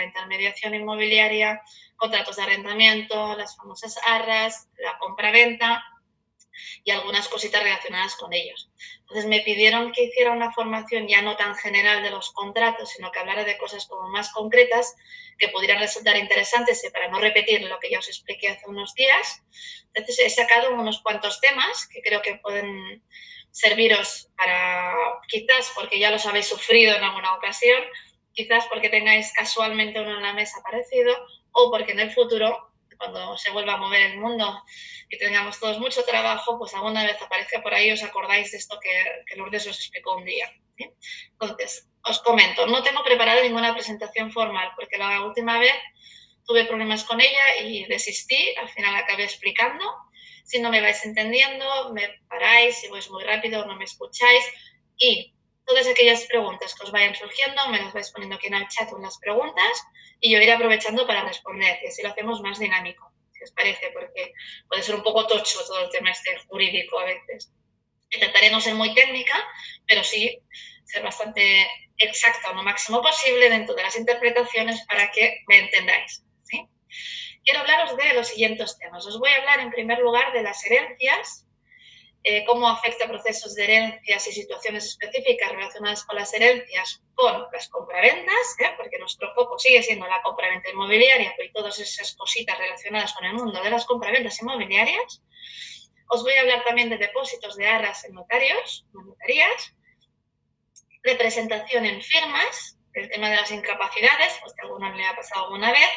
la intermediación inmobiliaria, contratos de arrendamiento, las famosas arras, la compra-venta y algunas cositas relacionadas con ellos. Entonces me pidieron que hiciera una formación ya no tan general de los contratos, sino que hablara de cosas como más concretas que pudieran resultar interesantes y para no repetir lo que ya os expliqué hace unos días. Entonces he sacado unos cuantos temas que creo que pueden serviros para, quizás porque ya los habéis sufrido en alguna ocasión, quizás porque tengáis casualmente uno en la mesa parecido o porque en el futuro, cuando se vuelva a mover el mundo y tengamos todos mucho trabajo, pues alguna vez aparezca por ahí, os acordáis de esto que Lourdes os explicó un día, ¿sí? Entonces, os comento, no tengo preparada ninguna presentación formal, porque la última vez tuve problemas con ella y desistí, al final acabé explicando. Si no me vais entendiendo, me paráis, si vais muy rápido, no me escucháis y todas aquellas preguntas que os vayan surgiendo, me las vais poniendo aquí en el chat en las preguntas y yo iré aprovechando para responder y así lo hacemos más dinámico, si os parece, porque puede ser un poco tocho todo el tema este jurídico a veces. Intentaré no ser muy técnica, pero sí ser bastante exacta lo máximo posible dentro de las interpretaciones para que me entendáis, ¿sí? Quiero hablaros de los siguientes temas. Os voy a hablar en primer lugar de las herencias, cómo afecta procesos de herencias y situaciones específicas relacionadas con las herencias con las compraventas, porque nuestro foco sigue siendo la compraventa inmobiliaria y todas esas cositas relacionadas con el mundo de las compraventas inmobiliarias. Os voy a hablar también de depósitos de arras en notarios, en notarías, representación en firmas, el tema de las incapacidades, pues que a alguno le ha pasado alguna vez,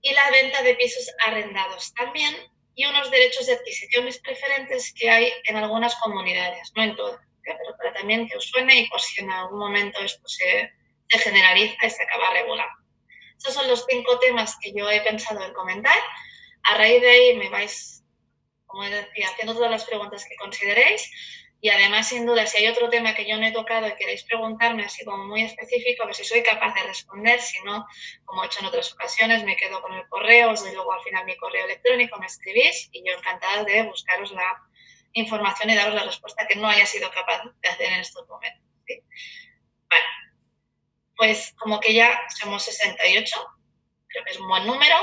y la venta de pisos arrendados también, y unos derechos de adquisiciones preferentes que hay en algunas comunidades, no en todas, pero para también que os suene y por si en algún momento esto se generaliza y se acaba regulando. Esos son los 5 temas que yo he pensado en comentar. A raíz de ahí me vais, como decía, haciendo todas las preguntas que consideréis. Y además, sin duda, si hay otro tema que yo no he tocado y queréis preguntarme así como muy específico, a ver si soy capaz de responder. Si no, como he hecho en otras ocasiones, me quedo con el correo, os doy luego al final mi correo electrónico, me escribís y yo encantada de buscaros la información y daros la respuesta que no haya sido capaz de hacer en estos momentos, ¿sí? Vale, pues como que ya somos 68, creo que es un buen número,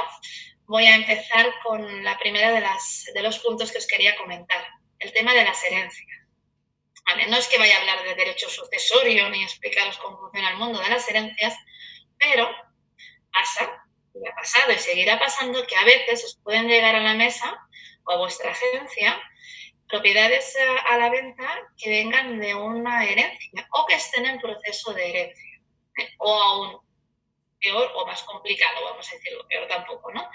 voy a empezar con la primera de los puntos que os quería comentar, el tema de las herencias. Vale, no es que vaya a hablar de derecho sucesorio ni explicaros cómo funciona el mundo de las herencias, pero pasa, y ha pasado y seguirá pasando, que a veces os pueden llegar a la mesa o a vuestra agencia propiedades a la venta que vengan de una herencia o que estén en proceso de herencia, o aún peor o más complicado, vamos a decirlo, peor tampoco, ¿no?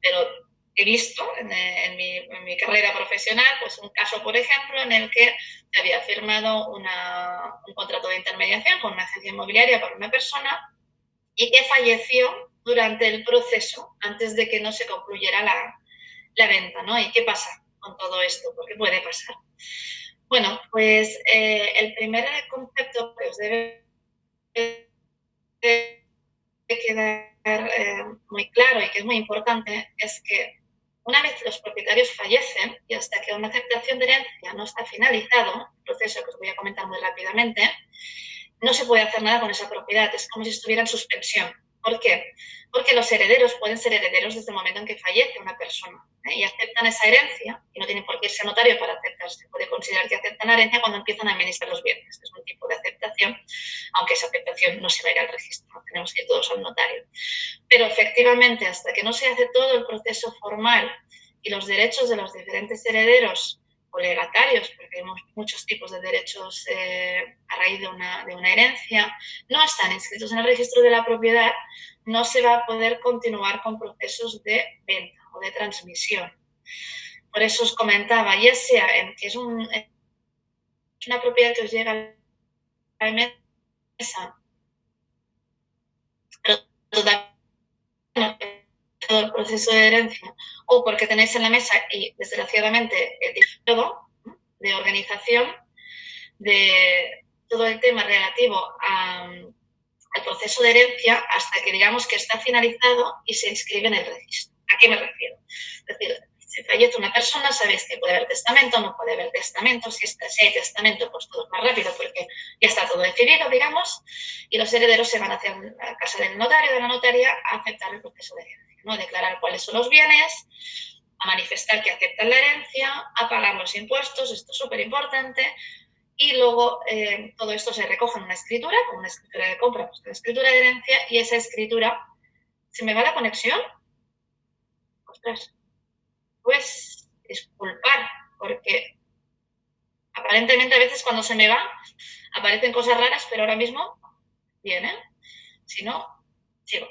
Pero he visto en mi carrera profesional pues un caso, por ejemplo, en el que se había firmado un contrato de intermediación con una agencia inmobiliaria para una persona y que falleció durante el proceso, antes de que no se concluyera la venta, ¿no? ¿Y qué pasa con todo esto? Porque puede pasar. Bueno, pues el primer concepto que os debe quedar muy claro y que es muy importante es que una vez los propietarios fallecen y hasta que una aceptación de herencia no está finalizado, el proceso que os voy a comentar muy rápidamente, no se puede hacer nada con esa propiedad, es como si estuviera en suspensión. ¿Por qué? Porque los herederos pueden ser herederos desde el momento en que fallece una persona, y aceptan esa herencia, y no tienen por qué irse a notario para aceptarse. Se puede considerar que aceptan la herencia cuando empiezan a administrar los bienes. Es un tipo de aceptación, aunque esa aceptación no se va a ir al registro, no tenemos que ir todos al notario. Pero efectivamente, hasta que no se hace todo el proceso formal y los derechos de los diferentes herederos o legatarios, porque hay muchos tipos de derechos a raíz de una herencia, no están inscritos en el registro de la propiedad, no se va a poder continuar con procesos de venta o de transmisión. Por eso os comentaba, ya sea en que es una propiedad que os llega a la mesa, pero todavía no todo el proceso de herencia, o porque tenéis en la mesa y desgraciadamente el periodo de organización de todo el tema relativo al proceso de herencia hasta que digamos que está finalizado y se inscribe en el registro. ¿A qué me refiero? Es decir, Si fallece una persona, sabéis que puede haber testamento, no puede haber testamento. Si hay testamento, pues todo es más rápido porque ya está todo decidido, digamos, y los herederos se van hacia la casa del notario, de la notaria, a aceptar el proceso de herencia, ¿no? A declarar cuáles son los bienes, a manifestar que aceptan la herencia, a pagar los impuestos, esto es súper importante, y luego todo esto se recoge en una escritura, como una escritura de compra, pues una escritura de herencia, y esa escritura, ¿se me va la conexión? Ostras, pues disculpar, porque aparentemente a veces cuando se me va aparecen cosas raras, pero ahora mismo bien, ¿eh? Si no, sigo.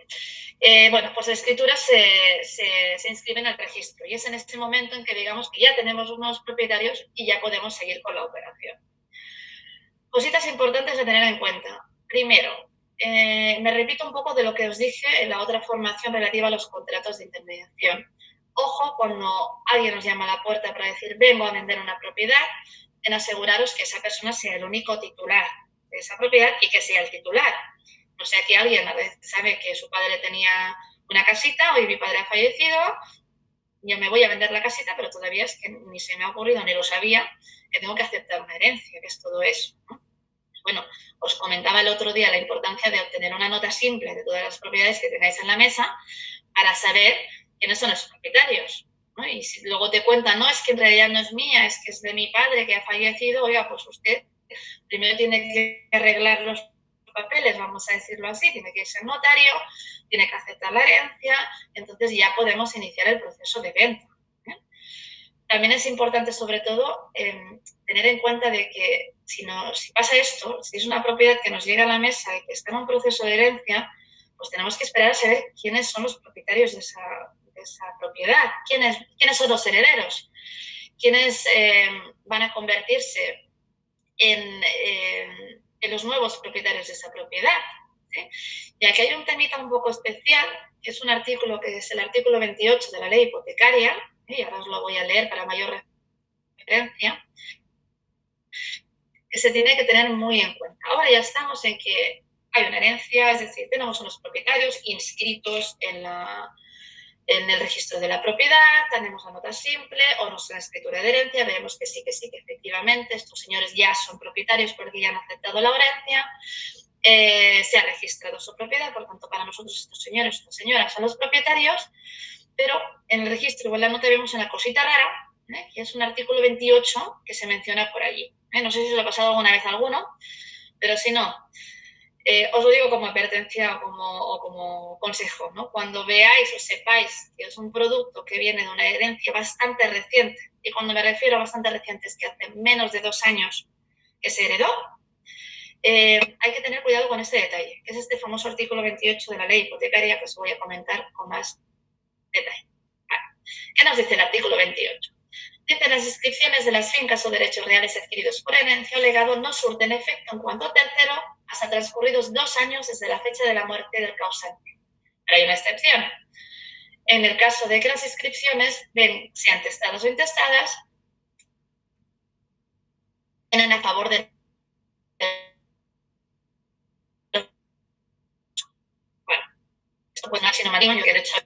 Bueno, pues la escritura se inscribe en el registro y es en este momento en que digamos que ya tenemos unos propietarios y ya podemos seguir con la operación. Cositas importantes a tener en cuenta. Primero, me repito un poco de lo que os dije en la otra formación relativa a los contratos de intermediación. Ojo cuando alguien os llama a la puerta para decir vengo a vender una propiedad, en aseguraros que esa persona sea el único titular de esa propiedad y que sea el titular. No sea que alguien a veces sabe que su padre tenía una casita, hoy mi padre ha fallecido, yo me voy a vender la casita, pero todavía es que ni se me ha ocurrido ni lo sabía que tengo que aceptar una herencia, que es todo eso, ¿no? Bueno, os comentaba el otro día la importancia de obtener una nota simple de todas las propiedades que tengáis en la mesa para saber quiénes son los propietarios, ¿no? Y si luego te cuentan, no, es que en realidad no es mía, es que es de mi padre que ha fallecido, oiga, pues usted primero tiene que arreglar los papeles, vamos a decirlo así, tiene que irse al notario, tiene que aceptar la herencia, entonces ya podemos iniciar el proceso de venta. También es importante, sobre todo, tener en cuenta de que si pasa esto, si es una propiedad que nos llega a la mesa y que está en un proceso de herencia, pues tenemos que esperar a saber quiénes son los propietarios de esa propiedad, quiénes son los herederos, quiénes van a convertirse en los nuevos propietarios de esa propiedad. ¿Sí? Y aquí hay un temita un poco especial, que es un artículo que es el artículo 28 de la ley hipotecaria, y ahora os lo voy a leer para mayor referencia, que se tiene que tener muy en cuenta. Ahora ya estamos en que hay una herencia, es decir, tenemos unos propietarios inscritos en el registro de la propiedad, tenemos la nota simple o nuestra escritura de herencia, vemos que sí, que efectivamente estos señores ya son propietarios porque ya han aceptado la herencia, se ha registrado su propiedad, por tanto para nosotros estos señores, estas señoras son los propietarios, pero en el registro o en la nota vemos una cosita rara, que es un artículo 28 que se menciona por allí. No sé si os lo ha pasado alguna vez a alguno, pero si no, os lo digo como advertencia o como consejo, ¿no? Cuando veáis o sepáis que es un producto que viene de una herencia bastante reciente, y cuando me refiero a bastante reciente es que hace menos de 2 años que se heredó, hay que tener cuidado con este detalle, que es este famoso artículo 28 de la ley hipotecaria que os voy a comentar con más detalle. Vale. ¿Qué nos dice el artículo 28? Dice, las inscripciones de las fincas o derechos reales adquiridos por herencia o legado no surten efecto en cuanto tercero hasta transcurridos 2 años desde la fecha de la muerte del causante. Pero hay una excepción. En el caso de que las inscripciones, sean testadas o intestadas, tienen a favor de... Bueno, esto pues no es sinónimo, yo que de hecho...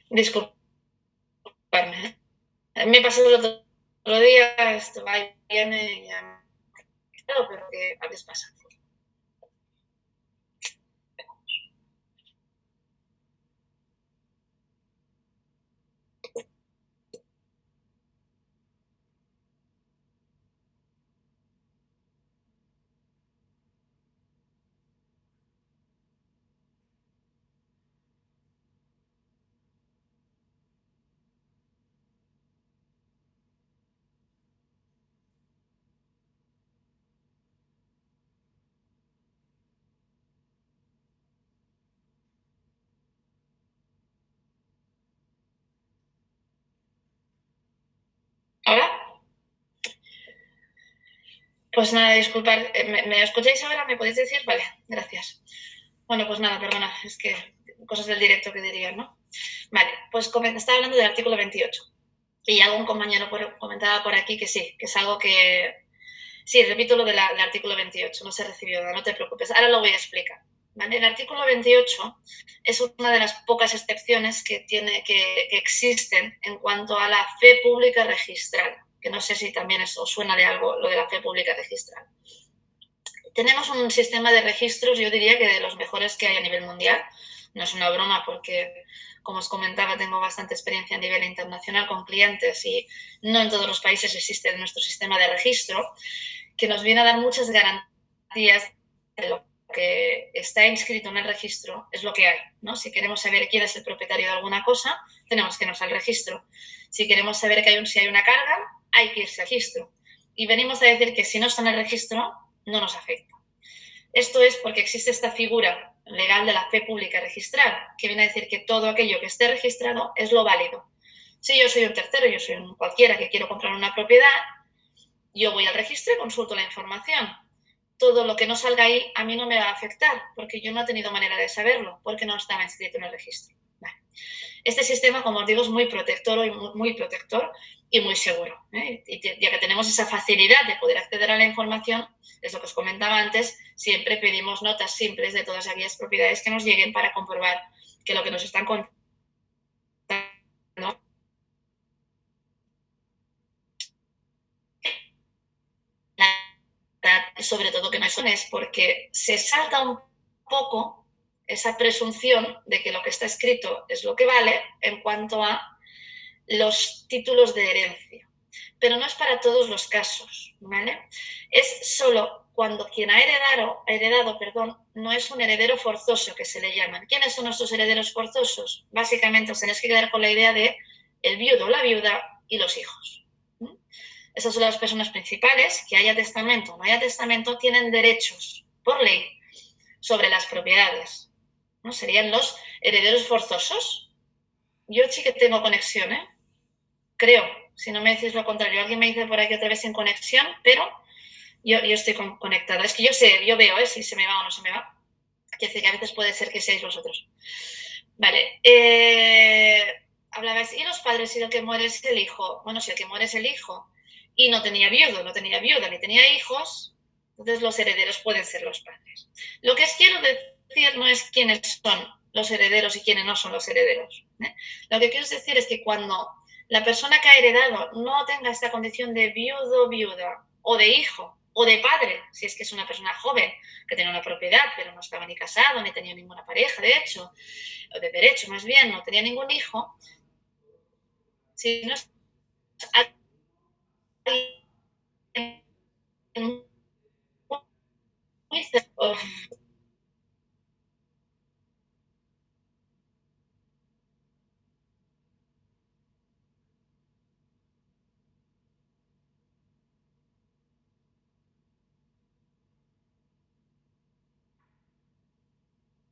Disculpadme. Me pasó el otro día, esto va y viene y ya... Claro, pero que a veces pasa. ¿Ahora? Pues nada, disculpad, ¿me escucháis ahora? ¿Me podéis decir? Vale, gracias. Bueno, pues nada, perdona, es que cosas del directo que dirían, ¿no? Vale, pues estaba hablando del artículo 28. Y algún compañero comentaba por aquí que sí, que es algo que... Sí, repito lo del artículo 28, no se recibió nada, no te preocupes. Ahora lo voy a explicar. ¿Vale? El artículo 28 es una de las pocas excepciones que existen en cuanto a la fe pública registral, que no sé si también os suena de algo lo de la fe pública registral. Tenemos un sistema de registros, yo diría que de los mejores que hay a nivel mundial. No es una broma porque, como os comentaba, tengo bastante experiencia a nivel internacional con clientes y no en todos los países existe nuestro sistema de registro, que nos viene a dar muchas garantías de lo que está inscrito en el registro es lo que hay, ¿no? Si queremos saber quién es el propietario de alguna cosa, tenemos que irnos al registro. Si queremos saber si hay una carga, hay que irse al registro. Y venimos a decir que si no está en el registro, no nos afecta. Esto es porque existe esta figura legal de la fe pública registral, que viene a decir que todo aquello que esté registrado es lo válido. Si yo soy un tercero, yo soy un cualquiera que quiero comprar una propiedad, yo voy al registro y consulto la información. Todo lo que no salga ahí a mí no me va a afectar, porque yo no he tenido manera de saberlo, porque no estaba inscrito en el registro. Vale. Este sistema, como os digo, es muy protector y muy seguro. Y ya que tenemos esa facilidad de poder acceder a la información, es lo que os comentaba antes, siempre pedimos notas simples de todas aquellas propiedades que nos lleguen para comprobar que lo que nos están contando sobre todo que no es porque se salta un poco esa presunción de que lo que está escrito es lo que vale en cuanto a los títulos de herencia. Pero no es para todos los casos, ¿vale? Es solo cuando quien ha heredado, no es un heredero forzoso, que se le llaman. ¿Quiénes son nuestros herederos forzosos? Básicamente os tenéis que quedar con la idea de el viudo, la viuda y los hijos. Esas son las personas principales, que haya testamento o no haya testamento, tienen derechos por ley sobre las propiedades. ¿No? Serían los herederos forzosos. Yo sí que tengo conexión, ¿eh? Creo, si no me decís lo contrario. Alguien me dice por aquí otra vez sin conexión, pero yo estoy conectada. Es que yo veo si se me va o no se me va. Quiere decir que a veces puede ser que seáis vosotros. Vale. Hablabais, ¿y los padres si el que muere es el hijo? Bueno, si el que muere es el hijo y no tenía viuda, ni tenía hijos, entonces los herederos pueden ser los padres. Lo que os quiero decir no es quiénes son los herederos y quiénes no son los herederos. Lo que quiero decir es que cuando la persona que ha heredado no tenga esta condición de viudo, viuda, o de hijo, o de padre, si es que es una persona joven que tiene una propiedad, pero no estaba ni casado, ni tenía ninguna pareja, de hecho, o de derecho más bien, no tenía ningún hijo, si no es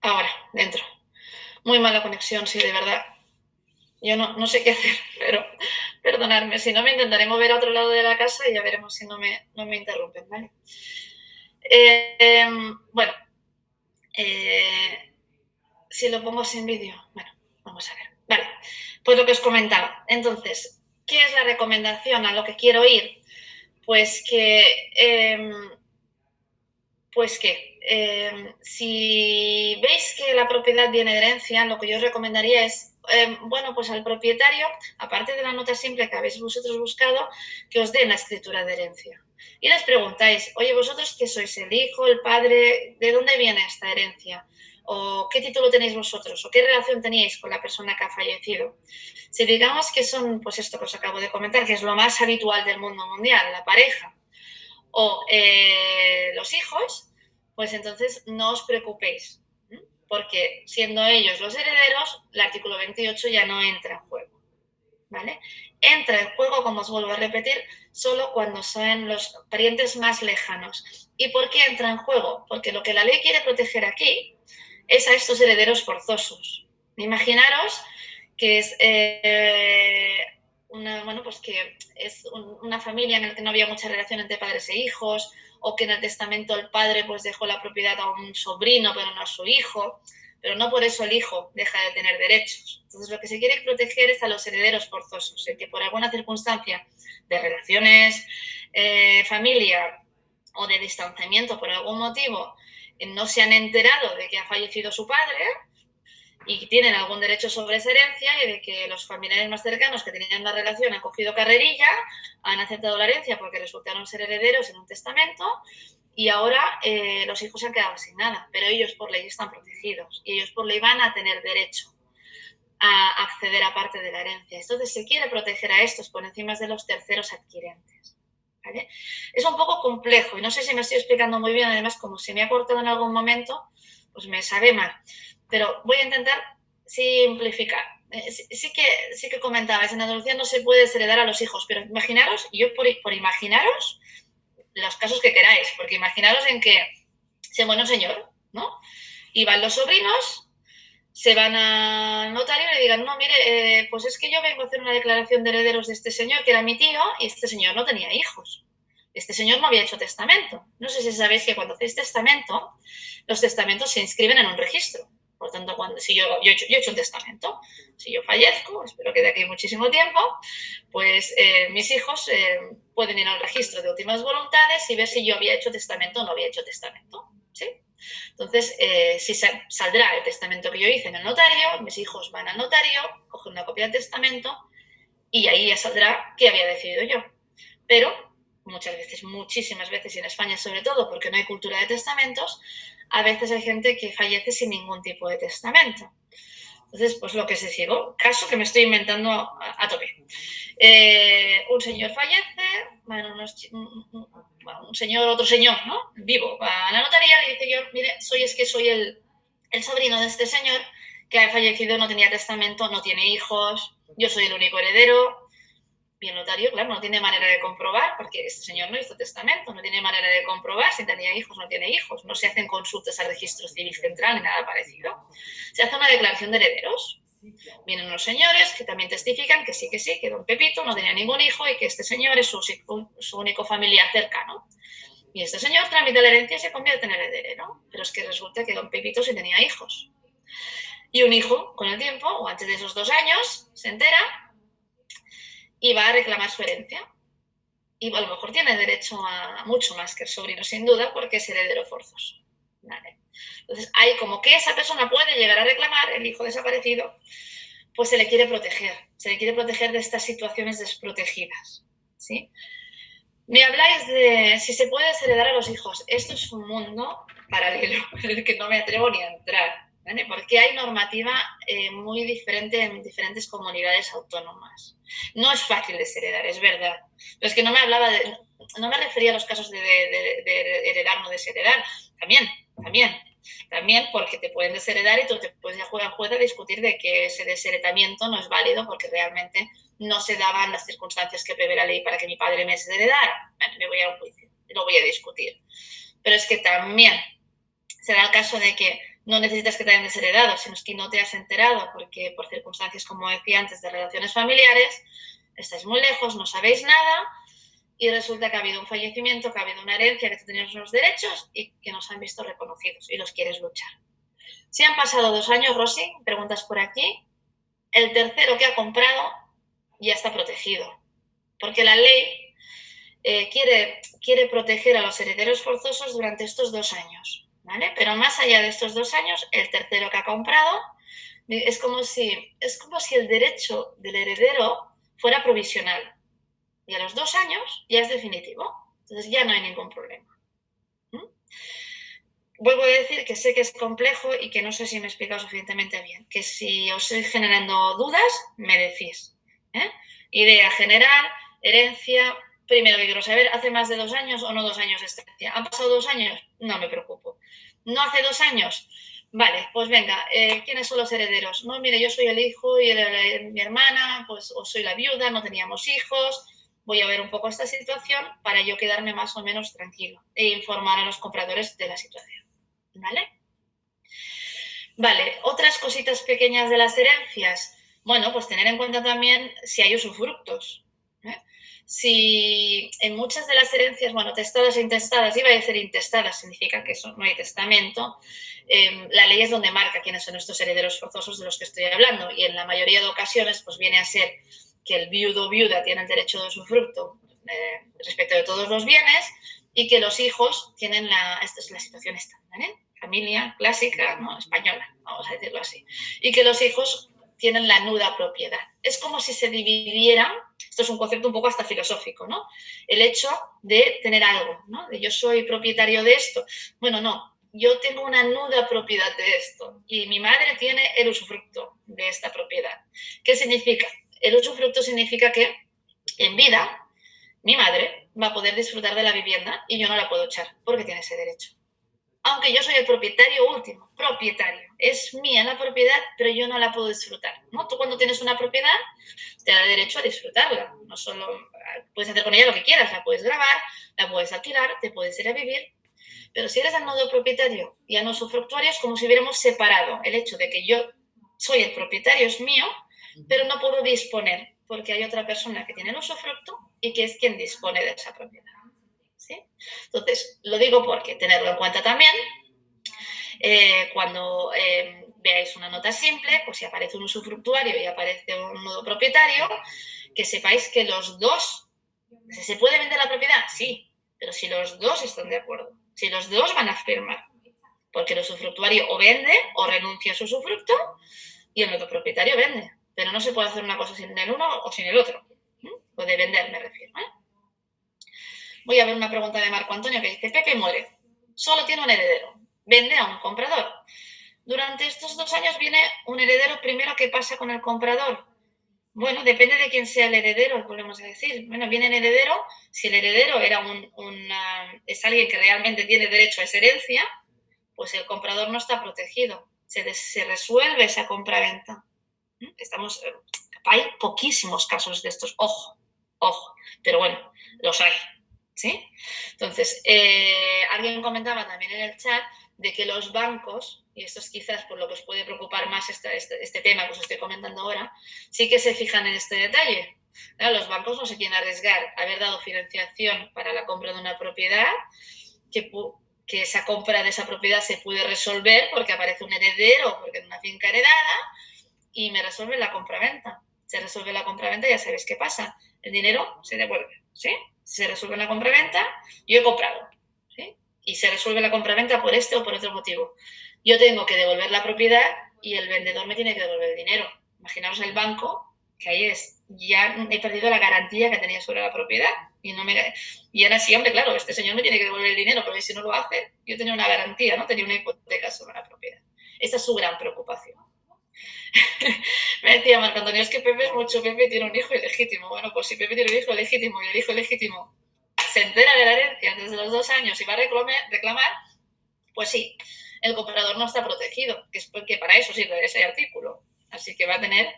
ahora, dentro. Muy mala conexión, sí, de verdad. Yo no sé qué hacer, pero perdonadme. Si no, me intentaré mover a otro lado de la casa y ya veremos si no me interrumpen, ¿vale? Bueno, si lo pongo sin vídeo, bueno, vamos a ver. Vale, pues lo que os comentaba. Entonces, ¿qué es la recomendación? A lo que quiero ir. Pues que si veis que la propiedad viene de herencia, lo que yo os recomendaría es, bueno, pues al propietario, aparte de la nota simple que habéis vosotros buscado, que os den la escritura de herencia. Y les preguntáis, oye, vosotros qué sois, el hijo, el padre, ¿de dónde viene esta herencia? ¿O qué título tenéis vosotros? ¿O qué relación teníais con la persona que ha fallecido? Si digamos que son, pues esto que os acabo de comentar, que es lo más habitual del mundo mundial, la pareja, o los hijos, pues entonces no os preocupéis, porque siendo ellos los herederos, el artículo 28 ya no entra en juego, ¿vale? Entra en juego, como os vuelvo a repetir, solo cuando son los parientes más lejanos. ¿Y por qué entra en juego? Porque lo que la ley quiere proteger aquí es a estos herederos forzosos. Imaginaros que es bueno, pues que es una familia en la que no había mucha relación entre padres e hijos, o que en el testamento el padre pues dejó la propiedad a un sobrino pero no a su hijo, pero no por eso el hijo deja de tener derechos. Entonces lo que se quiere proteger es a los herederos forzosos, el que por alguna circunstancia de relaciones, familia o de distanciamiento por algún motivo no se han enterado de que ha fallecido su padre y tienen algún derecho sobre esa herencia, y de que los familiares más cercanos que tenían la relación han cogido carrerilla, han aceptado la herencia porque resultaron ser herederos en un testamento, y ahora los hijos se han quedado sin nada, pero ellos por ley están protegidos y ellos por ley van a tener derecho a acceder a parte de la herencia. Entonces se quiere proteger a estos por encima de los terceros adquirentes. ¿Vale? Es un poco complejo y no sé si me estoy explicando muy bien, además como se me ha cortado en algún momento, pues me sabe mal. Pero voy a intentar simplificar. Sí que comentabais, en Andalucía no se puede desheredar a los hijos, pero imaginaros, y yo por imaginaros, los casos que queráis, porque imaginaros en que se muere un señor, ¿no? Y van los sobrinos, se van al notario y le digan, no, mire, pues es que yo vengo a hacer una declaración de herederos de este señor, que era mi tío, y este señor no tenía hijos. Este señor no había hecho testamento. No sé si sabéis que cuando hacéis testamento, los testamentos se inscriben en un registro. Por tanto, si yo he hecho un testamento, si yo fallezco, espero que de aquí muchísimo tiempo, pues mis hijos pueden ir al registro de últimas voluntades y ver si yo había hecho testamento o no había hecho testamento. ¿Sí? Entonces, si saldrá el testamento que yo hice en el notario, mis hijos van al notario, cogen una copia del testamento y ahí ya saldrá qué había decidido yo. Pero muchas veces, muchísimas veces, y en España sobre todo porque no hay cultura de testamentos, a veces hay gente que fallece sin ningún tipo de testamento. Entonces, pues lo que se digo, caso que me estoy inventando a tope. Un señor fallece, bueno, un señor, otro señor, ¿no? Vivo, va a la notaría y dice yo, mire, soy el sobrino de este señor que ha fallecido, no tenía testamento, no tiene hijos, yo soy el único heredero. Y el notario, claro, no tiene manera de comprobar, porque este señor no hizo testamento, no tiene manera de comprobar si tenía hijos o no tiene hijos. No se hacen consultas al registro civil central ni nada parecido. Se hace una declaración de herederos. Vienen unos señores que también testifican que sí, que don Pepito no tenía ningún hijo y que este señor es su único familiar cercano. Y este señor tramita la herencia y se convierte en el heredero. Pero es que resulta que don Pepito sí tenía hijos. Y un hijo, con el tiempo, o antes de esos 2 años, se entera y va a reclamar su herencia. Y a lo mejor tiene derecho a mucho más que el sobrino, sin duda, porque es heredero forzoso. ¿Vale? Entonces, hay como que esa persona puede llegar a reclamar, el hijo desaparecido, pues se le quiere proteger de estas situaciones desprotegidas. ¿Sí? Me habláis de si se puede desheredar a los hijos. Esto es un mundo paralelo en el que no me atrevo ni a entrar, ¿vale? Porque hay normativa muy diferente en diferentes comunidades autónomas. No es fácil desheredar, es verdad. Pero es que no me refería a los casos de heredar o no desheredar. También porque te pueden desheredar y tú te puedes ir al juez a discutir de que ese desheredamiento no es válido porque realmente no se daban las circunstancias que prevé la ley para que mi padre me desheredara. Bueno, me voy a un juicio, lo voy a discutir. Pero es que también se da el caso de que no necesitas que te hayan desheredado, sino es que no te has enterado porque por circunstancias, como decía antes, de relaciones familiares, estáis muy lejos, no sabéis nada y resulta que ha habido un fallecimiento, que ha habido una herencia, que tú tenías unos derechos y que no se han visto reconocidos y los quieres luchar. Si han pasado 2 años, Rosy, preguntas por aquí, el tercero que ha comprado ya está protegido, porque la ley quiere proteger a los herederos forzosos durante estos 2 años, ¿vale? Pero más allá de estos 2 años, el tercero que ha comprado es como si el derecho del heredero fuera provisional y a los 2 años ya es definitivo, entonces ya no hay ningún problema. Vuelvo a decir que sé que es complejo y que no sé si me he explicado suficientemente bien, que si os estoy generando dudas, me decís. Idea general, herencia. Primero que quiero saber, ¿hace más de 2 años o no 2 años de estancia? ¿Han pasado 2 años? No me preocupo. ¿No hace 2 años? Vale, pues venga, ¿quiénes son los herederos? No, mire, yo soy el hijo y mi hermana, pues o soy la viuda, no teníamos hijos. Voy a ver un poco esta situación para yo quedarme más o menos tranquilo e informar a los compradores de la situación. ¿Vale? Vale, otras cositas pequeñas de las herencias. Bueno, pues tener en cuenta también si hay usufructos. Si en muchas de las herencias, bueno, testadas e intestadas, iba a decir intestadas, significa que eso, no hay testamento, la ley es donde marca quiénes son estos herederos forzosos de los que estoy hablando, y en la mayoría de ocasiones pues viene a ser que el viudo o viuda tiene el derecho de usufructo respecto de todos los bienes, y que los hijos tienen esta es la situación estándar, familia clásica, ¿no? Española, vamos a decirlo así, y que los hijos tienen la nuda propiedad. Es como si se dividieran, esto es un concepto un poco hasta filosófico, ¿no? El hecho de tener algo, ¿no? De yo soy propietario de esto. Bueno, no, yo tengo una nuda propiedad de esto y mi madre tiene el usufructo de esta propiedad. ¿Qué significa? El usufructo significa que en vida mi madre va a poder disfrutar de la vivienda y yo no la puedo echar porque tiene ese derecho. Aunque yo soy el propietario último, propietario. Es mía la propiedad, pero yo no la puedo disfrutar, ¿no? Tú cuando tienes una propiedad te da derecho a disfrutarla. No solo puedes hacer con ella lo que quieras, la puedes grabar, la puedes alquilar, te puedes ir a vivir. Pero si eres el nodo propietario y el usufructuario es como si hubiéramos separado el hecho de que yo soy el propietario, es mío, pero no puedo disponer porque hay otra persona que tiene el usufructo y que es quien dispone de esa propiedad. ¿Sí? Entonces, lo digo porque tenerlo en cuenta también. Cuando veáis una nota simple, pues si aparece un usufructuario y aparece un nodo propietario, que sepáis que los dos, ¿se puede vender la propiedad? Sí, pero si los dos están de acuerdo, si los dos van a firmar, porque el usufructuario o vende o renuncia a su usufructo y el nodo propietario vende, pero no se puede hacer una cosa sin el uno o sin el otro. O de vender me refiero. Voy a ver una pregunta de Marco Antonio que dice, Pepe muere, solo tiene un heredero, vende a un comprador. Durante estos 2 años viene un heredero primero, ¿qué pasa con el comprador? Bueno, depende de quién sea el heredero, volvemos a decir. Bueno, viene el heredero, si el heredero era es alguien que realmente tiene derecho a esa herencia, pues el comprador no está protegido, se resuelve esa compraventa. Hay poquísimos casos de estos, ojo, pero bueno, los hay. ¿Sí? Entonces, alguien comentaba también en el chat de que los bancos, y esto es quizás por lo que os puede preocupar más este tema que os estoy comentando ahora, sí que se fijan en este detalle. Claro, los bancos no se quieren arriesgar a haber dado financiación para la compra de una propiedad, que esa compra de esa propiedad se puede resolver porque aparece un heredero, porque es una finca heredada, y me resuelve la compraventa. Se resuelve la compraventa, ya sabéis qué pasa. El dinero se devuelve, ¿sí? Se resuelve la compraventa, yo he comprado, ¿sí? Y se resuelve la compraventa por este o por otro motivo. Yo tengo que devolver la propiedad y el vendedor me tiene que devolver el dinero. Imaginaos el banco, que ahí ya he perdido la garantía que tenía sobre la propiedad. Y ahora sí, hombre, claro, este señor me tiene que devolver el dinero, pero si no lo hace, yo tenía una garantía, ¿no? Tenía una hipoteca sobre la propiedad. Esta es su gran preocupación. Me decía Marco Antonio, es que Pepe es mucho, Pepe tiene un hijo ilegítimo. Bueno, pues si Pepe tiene un hijo legítimo y el hijo legítimo se entera de la herencia desde los 2 años y va a reclamar, pues sí, el comprador no está protegido, que es porque para eso sirve ese artículo. Así que va a tener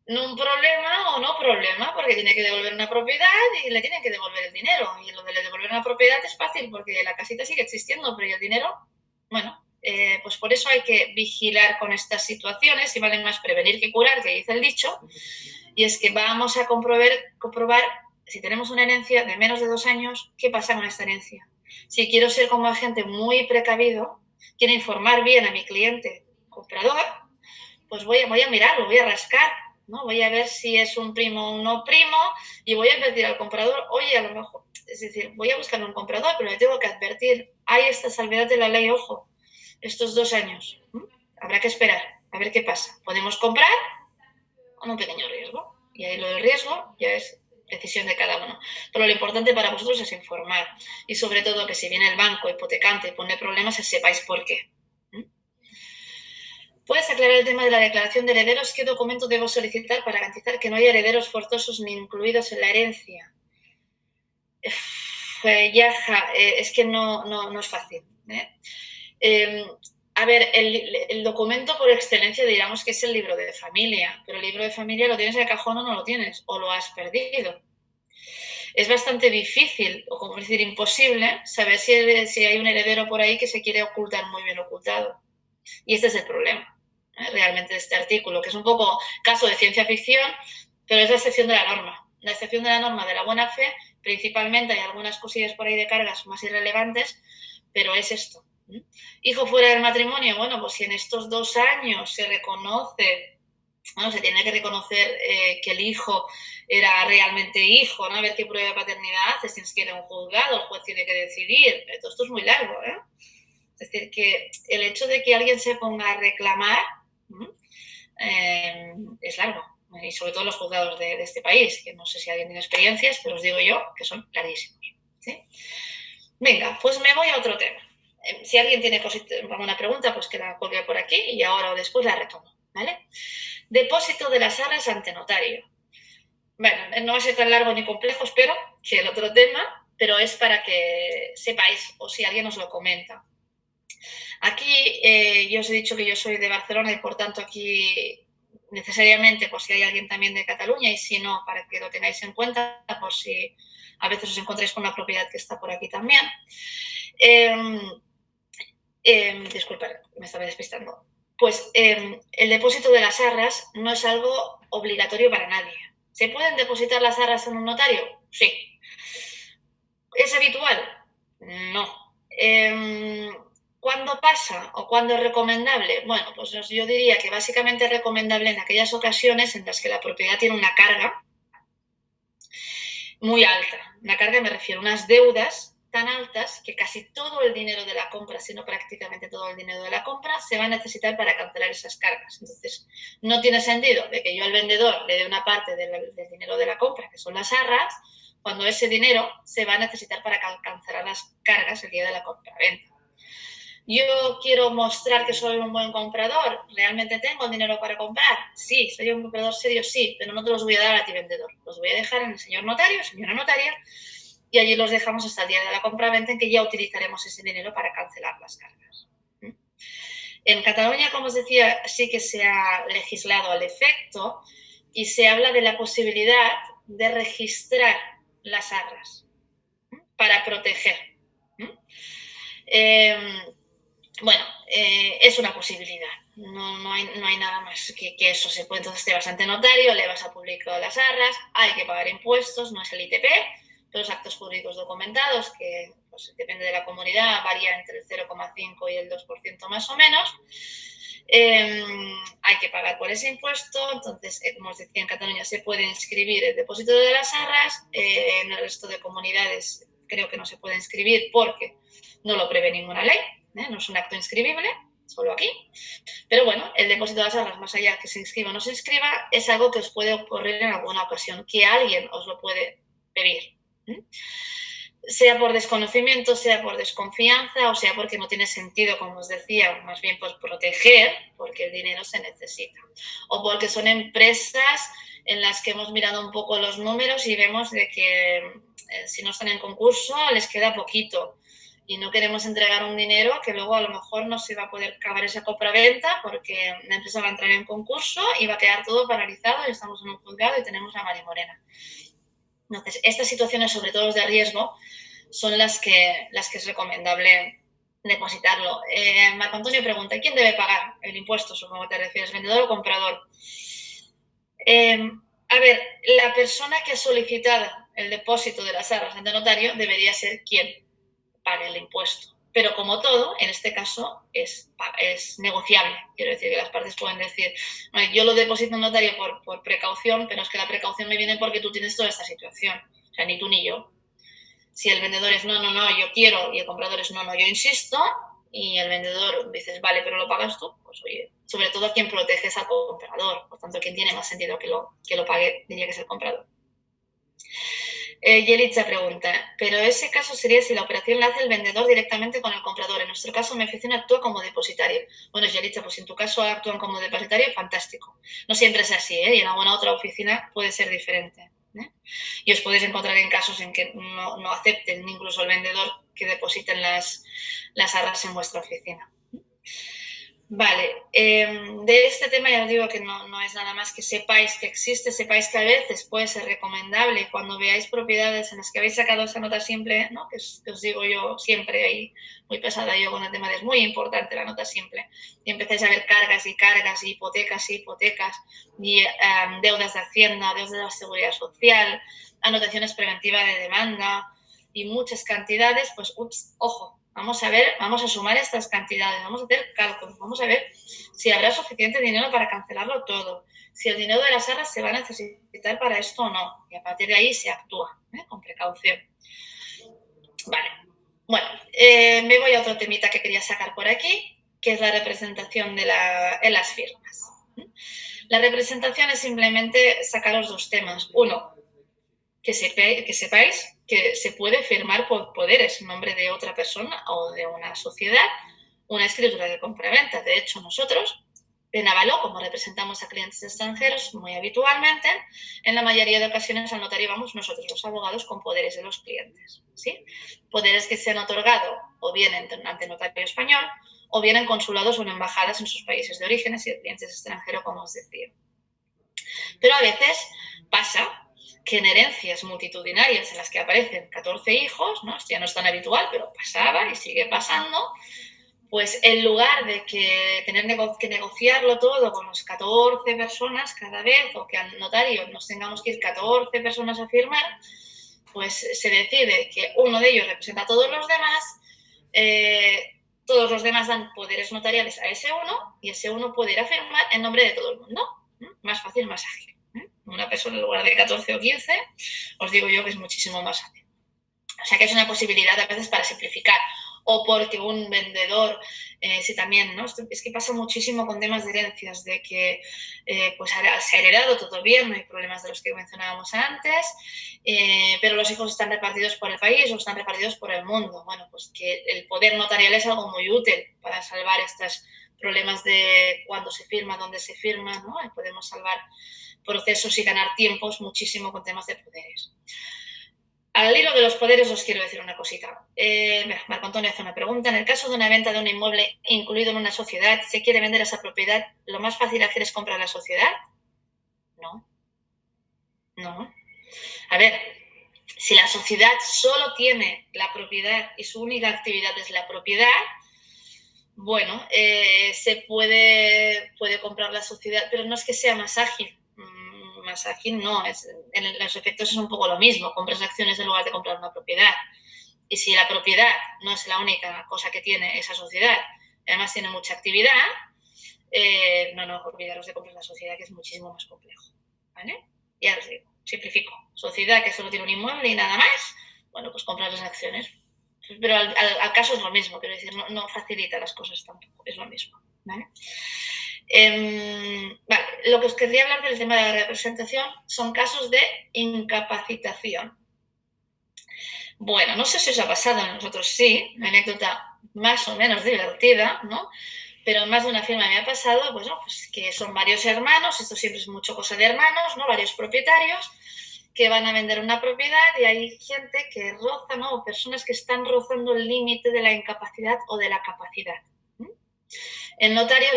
un problema o no problema, porque tiene que devolver una propiedad y le tienen que devolver el dinero. Y lo de devolver una propiedad es fácil porque la casita sigue existiendo, pero el dinero, bueno, pues por eso hay que vigilar con estas situaciones y vale más prevenir que curar, que dice el dicho, y es que vamos a comprobar si tenemos una herencia de menos de 2 años, ¿qué pasa con esta herencia? Si quiero ser como agente muy precavido, quiero informar bien a mi cliente comprador, pues voy a mirarlo, voy a rascar, ¿no? Voy a ver si es un primo o un no primo y voy a advertir al comprador, oye, a lo mejor, es decir, voy a buscar un comprador, pero le tengo que advertir, hay esta salvedad de la ley, ojo, estos 2 años. Habrá que esperar a ver qué pasa. Podemos comprar con un pequeño riesgo. Y ahí lo del riesgo ya es decisión de cada uno. Pero lo importante para vosotros es informar. Y sobre todo que si viene el banco hipotecante y pone problemas, sepáis por qué. ¿Puedes aclarar el tema de la declaración de herederos? ¿Qué documento debo solicitar para garantizar que no haya herederos forzosos ni incluidos en la herencia? Es que no es fácil. A ver, el documento por excelencia digamos que es el libro de familia, pero el libro de familia lo tienes en el cajón o no lo tienes, o lo has perdido. Es bastante difícil, o como decir imposible, saber si hay un heredero por ahí que se quiere ocultar muy bien ocultado. Y este es el problema. realmente de este artículo, que es un poco caso de ciencia ficción, pero es la excepción de la norma. La excepción de la norma de la buena fe, principalmente hay algunas cosillas por ahí de cargas más irrelevantes, pero es esto. Hijo fuera del matrimonio, bueno, pues si en estos 2 años se reconoce, bueno, se tiene que reconocer que el hijo era realmente hijo, ¿no? A ver qué prueba de paternidad haces, tienes que ir a un juzgado, el juez tiene que decidir, todo esto es muy largo, ¿eh? Es decir, que el hecho de que alguien se ponga a reclamar es largo, y sobre todo los juzgados de este país, que no sé si alguien tiene experiencias, pero os digo yo que son larguísimos, ¿sí? Venga, pues me voy a otro tema. Si alguien tiene alguna pregunta, pues que la cuelgue por aquí y ahora o después la retomo, ¿vale? Depósito de las arras ante notario. Bueno, no va a ser tan largo ni complejo, espero, que el otro tema, pero es para que sepáis o si alguien os lo comenta. Aquí yo os he dicho que yo soy de Barcelona y por tanto aquí necesariamente, pues si hay alguien también de Cataluña y si no, para que lo tengáis en cuenta por si a veces os encontráis con una propiedad que está por aquí también. Disculpad, me estaba despistando. Pues el depósito de las arras no es algo obligatorio para nadie. ¿Se pueden depositar las arras en un notario? Sí. ¿Es habitual? No. ¿Cuándo pasa o cuándo es recomendable? Bueno, pues yo diría que básicamente es recomendable en aquellas ocasiones en las que la propiedad tiene una carga muy alta. Una carga, me refiero a unas deudas tan altas que casi todo el dinero de la compra, si no prácticamente todo el dinero de la compra, se va a necesitar para cancelar esas cargas. Entonces, no tiene sentido de que yo al vendedor le dé una parte del dinero de la compra, que son las arras, cuando ese dinero se va a necesitar para cancelar las cargas el día de la compra-venta. Yo quiero mostrar que soy un buen comprador. ¿Realmente tengo el dinero para comprar? Sí. ¿Soy un comprador serio? Sí, pero no te los voy a dar a ti, vendedor. Los voy a dejar en el señor notario, señora notaria, y allí los dejamos hasta el día de la compra-venta en que ya utilizaremos ese dinero para cancelar las cargas. En Cataluña, como os decía, sí que se ha legislado al efecto y se habla de la posibilidad de registrar las arras para proteger. Bueno, es una posibilidad. No hay nada más que eso. Entonces te vas ante notario, le vas a publicar las arras, hay que pagar impuestos, no es el ITP, los actos jurídicos documentados, que pues, depende de la comunidad, varía entre el 0,5 y el 2% más o menos. Hay que pagar por ese impuesto. Entonces, como os decía, en Cataluña se puede inscribir el depósito de las arras, en el resto de comunidades creo que no se puede inscribir porque no lo prevé ninguna ley, no es un acto inscribible, solo aquí. Pero bueno, el depósito de las arras, más allá que se inscriba o no se inscriba, es algo que os puede ocurrir en alguna ocasión, que alguien os lo puede pedir. Sea por desconocimiento, sea por desconfianza, o sea porque no tiene sentido, como os decía, más bien por proteger, porque el dinero se necesita. O porque son empresas en las que hemos mirado un poco los números y vemos de que si no están en concurso les queda poquito y no queremos entregar un dinero que luego a lo mejor no se va a poder acabar esa compra-venta porque la empresa va a entrar en concurso y va a quedar todo paralizado y estamos en un juzgado y tenemos la marimorena. Entonces, estas situaciones, sobre todo de riesgo, son las que es recomendable depositarlo. Marco Antonio pregunta, ¿quién debe pagar el impuesto? Supongo que te refieres, ¿vendedor o comprador? A ver, la persona que ha solicitado el depósito de las arras ante notario debería ser quien pague el impuesto. Pero como todo, en este caso es negociable. Quiero decir que las partes pueden decir, bueno, yo lo deposito en notario por precaución, pero es que la precaución me viene porque tú tienes toda esta situación. O sea, ni tú ni yo. Si el vendedor es no, yo quiero, y el comprador es no, yo insisto, y el vendedor dices, vale, pero lo pagas tú, pues oye, sobre todo a quien proteges al comprador. Por tanto, quien tiene más sentido que lo pague diría que es el comprador. Yelitza pregunta, pero ese caso sería si la operación la hace el vendedor directamente con el comprador. En nuestro caso, mi oficina actúa como depositario. Bueno, Yelitza, pues si en tu caso actúan como depositario, fantástico. No siempre es así, y en alguna otra oficina puede ser diferente. Y os podéis encontrar en casos en que no acepten incluso el vendedor que depositen las arras en vuestra oficina. Vale, de este tema ya os digo que no es nada más que sepáis que existe, sepáis que a veces puede ser recomendable cuando veáis propiedades en las que habéis sacado esa nota simple, ¿no? Que os digo yo siempre ahí, muy pesada yo con el tema de es muy importante la nota simple, y empezáis a ver cargas y cargas y hipotecas y deudas de Hacienda, deudas de la Seguridad Social, anotaciones preventivas de demanda y muchas cantidades, pues ups, ojo. Vamos a ver, vamos a sumar estas cantidades, vamos a hacer cálculos, vamos a ver si habrá suficiente dinero para cancelarlo todo, si el dinero de las arras se va a necesitar para esto o no, y a partir de ahí se actúa, con precaución. Vale, bueno, me voy a otro temita que quería sacar por aquí, que es la representación en las firmas. La representación es simplemente sacaros dos temas. Uno, que sepáis que se puede firmar por poderes en nombre de otra persona o de una sociedad una escritura de compraventa. De hecho, nosotros, en Avaló, como representamos a clientes extranjeros muy habitualmente, en la mayoría de ocasiones al notario vamos nosotros, los abogados, con poderes de los clientes. ¿Sí? Poderes que se han otorgado o bien ante notario español o bien en consulados o en embajadas en sus países de origen, si el cliente es extranjero, como os decía. Pero a veces pasa que en herencias multitudinarias en las que aparecen 14 hijos, ¿no? Esto ya no es tan habitual, pero pasaba y sigue pasando, pues en lugar de que tener que negociarlo todo con los 14 personas cada vez o que al notario nos tengamos que ir 14 personas a firmar, pues se decide que uno de ellos representa a todos los demás, todos los demás dan poderes notariales a ese uno y ese uno puede ir a firmar en nombre de todo el mundo. Más fácil, más ágil. Una persona en lugar de 14 o 15, os digo yo que es muchísimo más ágil. O sea que es una posibilidad a veces para simplificar. O porque un vendedor, sí también, ¿no? Es que pasa muchísimo con temas de herencias, de que pues se ha heredado todo bien, no hay problemas de los que mencionábamos antes, pero los hijos están repartidos por el país o están repartidos por el mundo. Bueno, pues que el poder notarial es algo muy útil para salvar estos problemas de cuándo se firma, dónde se firma, ¿no? Y podemos salvar procesos y ganar tiempos muchísimo con temas de poderes. Al hilo de los poderes os quiero decir una cosita. Marco Antonio hace una pregunta. En el caso de una venta de un inmueble incluido en una sociedad, ¿se quiere vender esa propiedad? ¿Lo más fácil hacer es comprar la sociedad? No. No. A ver, si la sociedad solo tiene la propiedad y su única actividad es la propiedad, bueno, se puede comprar la sociedad, pero no es que sea más ágil. Más ágil no, en los efectos es un poco lo mismo, compras acciones en lugar de comprar una propiedad. Y si la propiedad no es la única cosa que tiene esa sociedad, además tiene mucha actividad, no, olvidaros de comprar la sociedad, que es muchísimo más complejo. ¿Vale? Ya os digo, simplifico. Sociedad que solo tiene un inmueble y nada más, bueno, pues comprar las acciones. Pero al caso es lo mismo, quiero decir, no facilita las cosas tampoco, es lo mismo. ¿Vale? Vale, lo que os querría hablar del tema de la representación son casos de incapacitación. Bueno, no sé si os ha pasado, a nosotros sí, una anécdota más o menos divertida, ¿no? Pero en más de una firma me ha pasado, pues, ¿no? Pues que son varios hermanos, esto siempre es mucho cosa de hermanos, ¿no? Varios propietarios que van a vender una propiedad y hay gente que roza, ¿no? O personas que están rozando el límite de la incapacidad o de la capacidad. El notario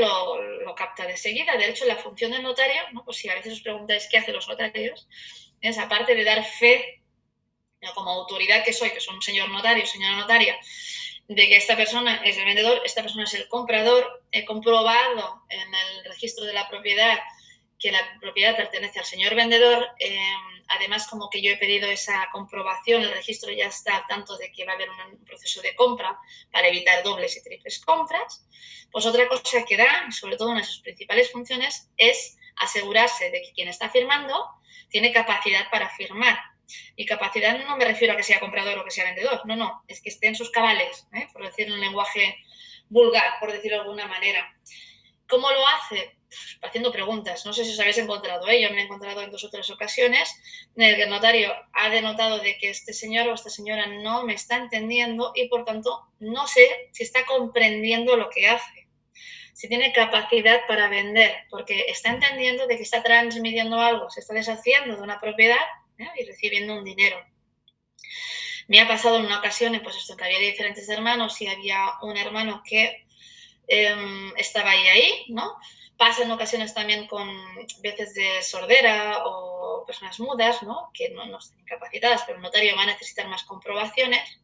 lo capta de seguida. De hecho, la función del notario, ¿no? Pues si a veces os preguntáis qué hacen los notarios, es aparte de dar fe, ¿no? Como autoridad que soy, que soy un señor notario, señora notaria, de que esta persona es el vendedor, esta persona es el comprador, he comprobado en el registro de la propiedad que la propiedad pertenece al señor vendedor, además como que yo he pedido esa comprobación, el registro ya está al tanto de que va a haber un proceso de compra para evitar dobles y triples compras, pues otra cosa que da, sobre todo una de sus principales funciones, es asegurarse de que quien está firmando tiene capacidad para firmar. Y capacidad no me refiero a que sea comprador o que sea vendedor, no, es que esté en sus cabales, por decirlo en lenguaje vulgar, por decirlo de alguna manera. ¿Cómo lo hace? Haciendo preguntas. No sé si os habéis encontrado, yo me he encontrado en 2 o 3 ocasiones en el que el notario ha denotado de que este señor o esta señora no me está entendiendo y por tanto no sé si está comprendiendo lo que hace, si tiene capacidad para vender, porque está entendiendo de que está transmitiendo algo, se está deshaciendo de una propiedad y recibiendo un dinero. Me ha pasado en una ocasión, pues esto, que había diferentes hermanos y había un hermano que estaba ahí, ¿no? Pasa en ocasiones también con veces de sordera o personas mudas, ¿no? Que no están incapacitadas, pero el notario va a necesitar más comprobaciones.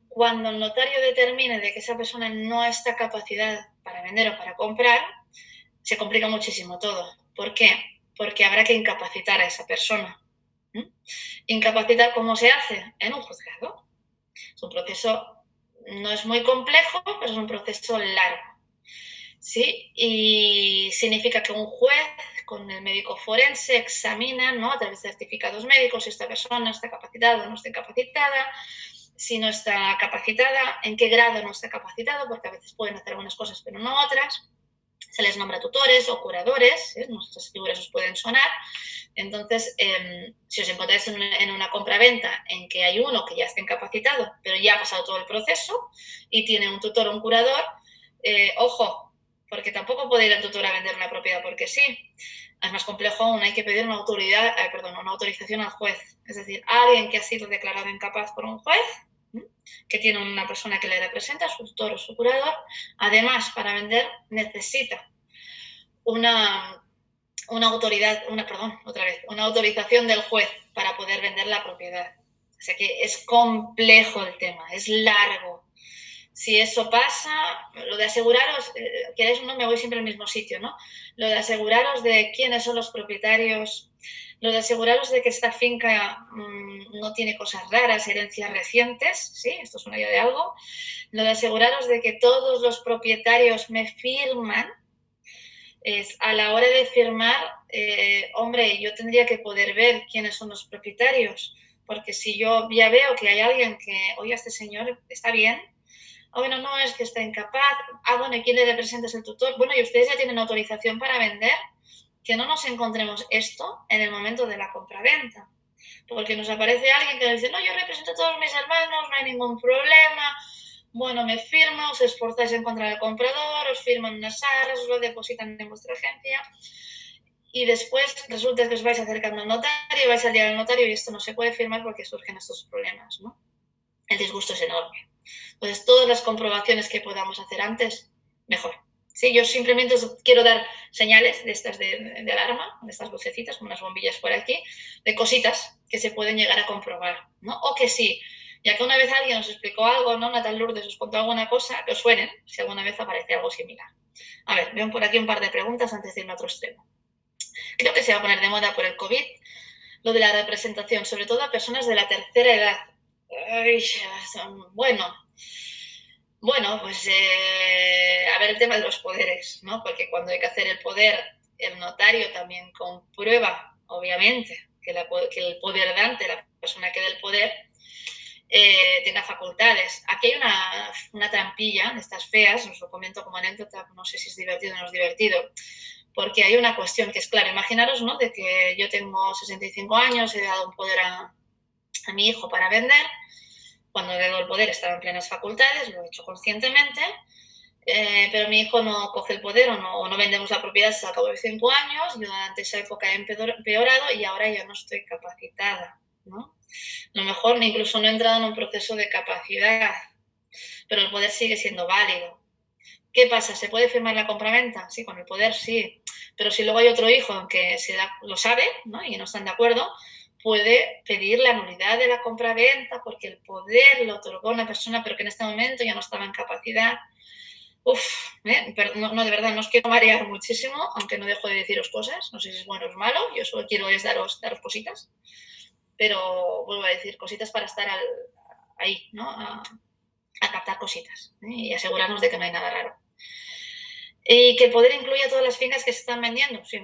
Cuando el notario determine de que esa persona no está capacitada para vender o para comprar, se complica muchísimo todo. ¿Por qué? Porque habrá que incapacitar a esa persona. ¿Incapacitar cómo se hace? En un juzgado. Es un proceso, no es muy complejo, pero es un proceso largo. ¿Sí? Y significa que un juez con el médico forense examina, ¿no? A través de certificados médicos si esta persona está capacitada o no está capacitada, si no está capacitada, en qué grado no está capacitado, porque a veces pueden hacer algunas cosas pero no otras. Se les nombra tutores o curadores, nuestras figuras os pueden sonar. Entonces, si os encontráis en una compraventa en que hay uno que ya está incapacitado, pero ya ha pasado todo el proceso y tiene un tutor o un curador, ojo, porque tampoco puede ir el tutor a vender una propiedad porque sí. Es más complejo aún, hay que pedir una autorización al juez. Es decir, alguien que ha sido declarado incapaz por un juez, que tiene una persona que le representa, su tutor o su curador, además, para vender necesita una autorización del juez para poder vender la propiedad. O sea que es complejo el tema, es largo. Si eso pasa, lo de aseguraros, queréis o no, me voy siempre al mismo sitio, ¿no? Lo de aseguraros de quiénes son los propietarios, lo de aseguraros de que esta finca no tiene cosas raras, herencias recientes, ¿sí? Esto suena ya de algo. Lo de aseguraros de que todos los propietarios me firman, es a la hora de firmar, hombre, yo tendría que poder ver quiénes son los propietarios, porque si yo ya veo que hay alguien que, oye, este señor está bien, bueno, no, es que está incapaz, bueno, ¿y quién le representa? Es el tutor. Bueno, y ustedes ya tienen autorización para vender, que no nos encontremos esto en el momento de la compraventa, porque nos aparece alguien que dice, no, yo represento a todos mis hermanos, no hay ningún problema, bueno, me firma, os esforzáis en encontrar al comprador, os firman unas arras, os lo depositan en vuestra agencia y después resulta que os vais acercando al notario, vais al día del notario y esto no se puede firmar porque surgen estos problemas, ¿no? El disgusto es enorme. Entonces, todas las comprobaciones que podamos hacer antes, mejor. Sí, yo simplemente os quiero dar señales de estas de alarma, de estas lucecitas, como unas bombillas por aquí, de cositas que se pueden llegar a comprobar, ¿no? O que sí, ya que una vez alguien os explicó algo, ¿no? Natal Lourdes os contó alguna cosa, que os suenen, si alguna vez aparece algo similar. A ver, veo por aquí un par de preguntas antes de irme a otro extremo. Creo que se va a poner de moda por el COVID lo de la representación, sobre todo a personas de la tercera edad. Ay, bueno, pues a ver el tema de los poderes, ¿no? Porque cuando hay que hacer el poder, el notario también comprueba, obviamente, que el poder dante, la persona que da el poder, tenga facultades. Aquí hay una trampilla de estas feas, os lo comento como anécdota, no sé si es divertido o no es divertido, porque hay una cuestión que es clara. Imaginaros, ¿no?, de que yo tengo 65 años, he dado un poder a mi hijo para vender. Cuando le doy el poder estaba en plenas facultades, lo he hecho conscientemente, pero mi hijo no coge el poder o no vendemos la propiedad hasta al cabo de 5 años. Yo durante esa época he empeorado y ahora ya no estoy capacitada, ¿no? A lo mejor incluso no he entrado en un proceso de capacidad, pero el poder sigue siendo válido. ¿Qué pasa? ¿Se puede firmar la compraventa? Sí, con el poder sí, pero si luego hay otro hijo que lo sabe, ¿no?, y no están de acuerdo, puede pedir la nulidad de la compraventa porque el poder lo otorgó una persona pero que en este momento ya no estaba en capacidad. No, de verdad, no os quiero marear muchísimo, aunque no dejo de deciros cosas, no sé si es bueno o es malo, yo solo quiero es daros cositas, pero vuelvo a decir, cositas para estar ahí, ¿no?, a captar cositas, y asegurarnos de que no hay nada raro. ¿Y que el poder incluye a todas las fincas que se están vendiendo? Sí.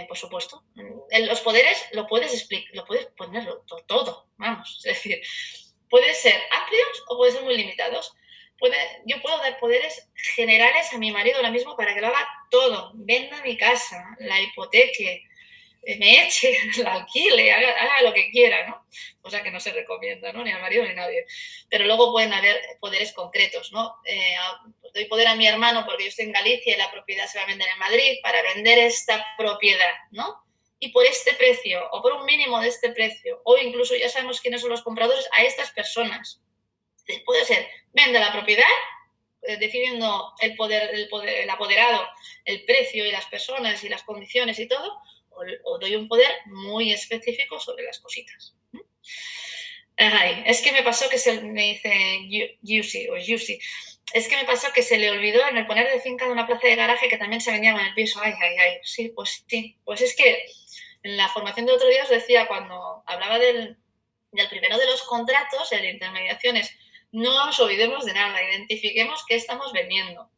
Por supuesto. Los poderes lo puedes ponerlo todo, vamos. Es decir, pueden ser amplios o pueden ser muy limitados. Yo puedo dar poderes generales a mi marido ahora mismo para que lo haga todo. Venda mi casa, la hipoteque, me eche, la alquile, haga lo que quiera, ¿no? Cosa que no se recomienda, ¿no?, ni al marido ni a nadie. Pero luego pueden haber poderes concretos, ¿no? Doy poder a mi hermano porque yo estoy en Galicia y la propiedad se va a vender en Madrid para vender esta propiedad, ¿no? Y por este precio, o por un mínimo de este precio, o incluso ya sabemos quiénes son los compradores, a estas personas. Puede ser, vende la propiedad, decidiendo el apoderado, el precio y las personas y las condiciones y todo, o doy un poder muy específico sobre las cositas. Ay, es que me pasó que me dice Yusi, es que me pasó que se le olvidó en el poner de finca de una plaza de garaje que también se vendía con el piso. Ay, sí, pues es que en la formación de otro día os decía, cuando hablaba del primero de los contratos, el de intermediaciones, no nos olvidemos de nada, identifiquemos qué estamos vendiendo.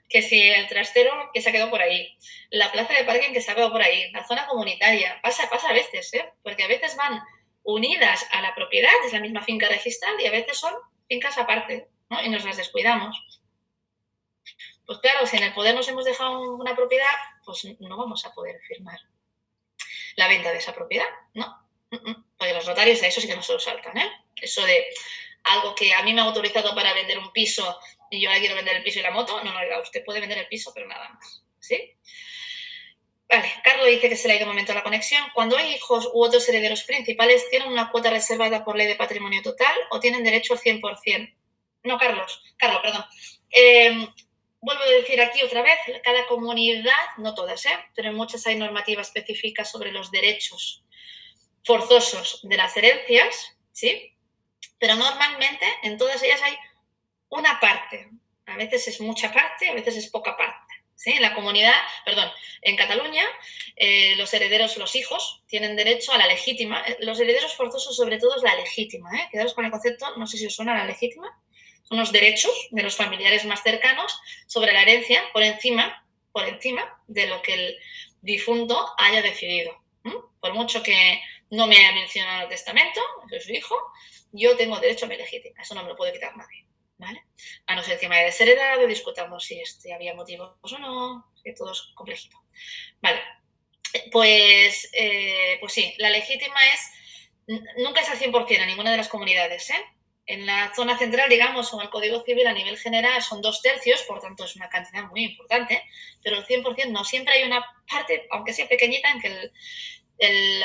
Que si el trastero que se ha quedado por ahí, la plaza de parking que se ha quedado por ahí, la zona comunitaria, pasa a veces, porque a veces van unidas a la propiedad, es la misma finca registral, y a veces son fincas aparte, ¿no? Y nos las descuidamos. Pues claro, si en el poder nos hemos dejado una propiedad, pues no vamos a poder firmar la venta de esa propiedad, ¿no? Porque los notarios a eso sí que no se lo saltan, ¿eh? Eso de algo que a mí me ha autorizado para vender un piso y yo ahora quiero vender el piso y la moto, no, usted puede vender el piso, pero nada más, ¿sí? Vale, Carlos dice que se le ha ido un momento la conexión. Cuando hay hijos u otros herederos principales, ¿tienen una cuota reservada por ley de patrimonio total o tienen derecho al 100%? No, Carlos, perdón. Vuelvo a decir aquí otra vez, cada comunidad, no todas, pero en muchas hay normativas específicas sobre los derechos forzosos de las herencias, ¿sí? Pero normalmente en todas ellas hay una parte. A veces es mucha parte, a veces es poca parte. ¿Sí? En la comunidad, en Cataluña, los herederos, los hijos, tienen derecho a la legítima. Los herederos forzosos, sobre todo, es la legítima. Quedaros con el concepto, no sé si os suena la legítima. Son los derechos de los familiares más cercanos sobre la herencia por encima de lo que el difunto haya decidido. Por mucho que no me haya mencionado en el testamento, soy su hijo, yo tengo derecho a mi legítima. Eso no me lo puede quitar nadie. ¿Vale? A no ser que me haya desheredado, discutamos si había motivos o no, que todo es complejito. Vale, pues sí, la legítima nunca es al 100% en ninguna de las comunidades, En la zona central, digamos, o en el Código Civil a nivel general son 2/3, por tanto es una cantidad muy importante, pero el 100% no. Siempre hay una parte, aunque sea pequeñita, en que el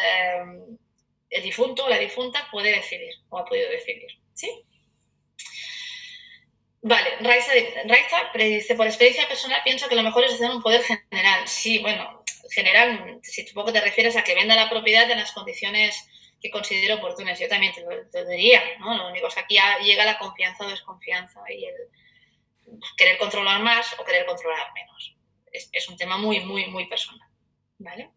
difunto o la difunta puede decidir o ha podido decidir, ¿sí? Vale, Raiza dice, por experiencia personal pienso que lo mejor es hacer un poder general. Sí, bueno, general, si tampoco te refieres a que venda la propiedad en las condiciones que considero oportunas. Yo también te diría, ¿no? Lo único es que aquí llega la confianza o desconfianza y el querer controlar más o querer controlar menos. Es un tema muy, muy, muy personal, ¿vale?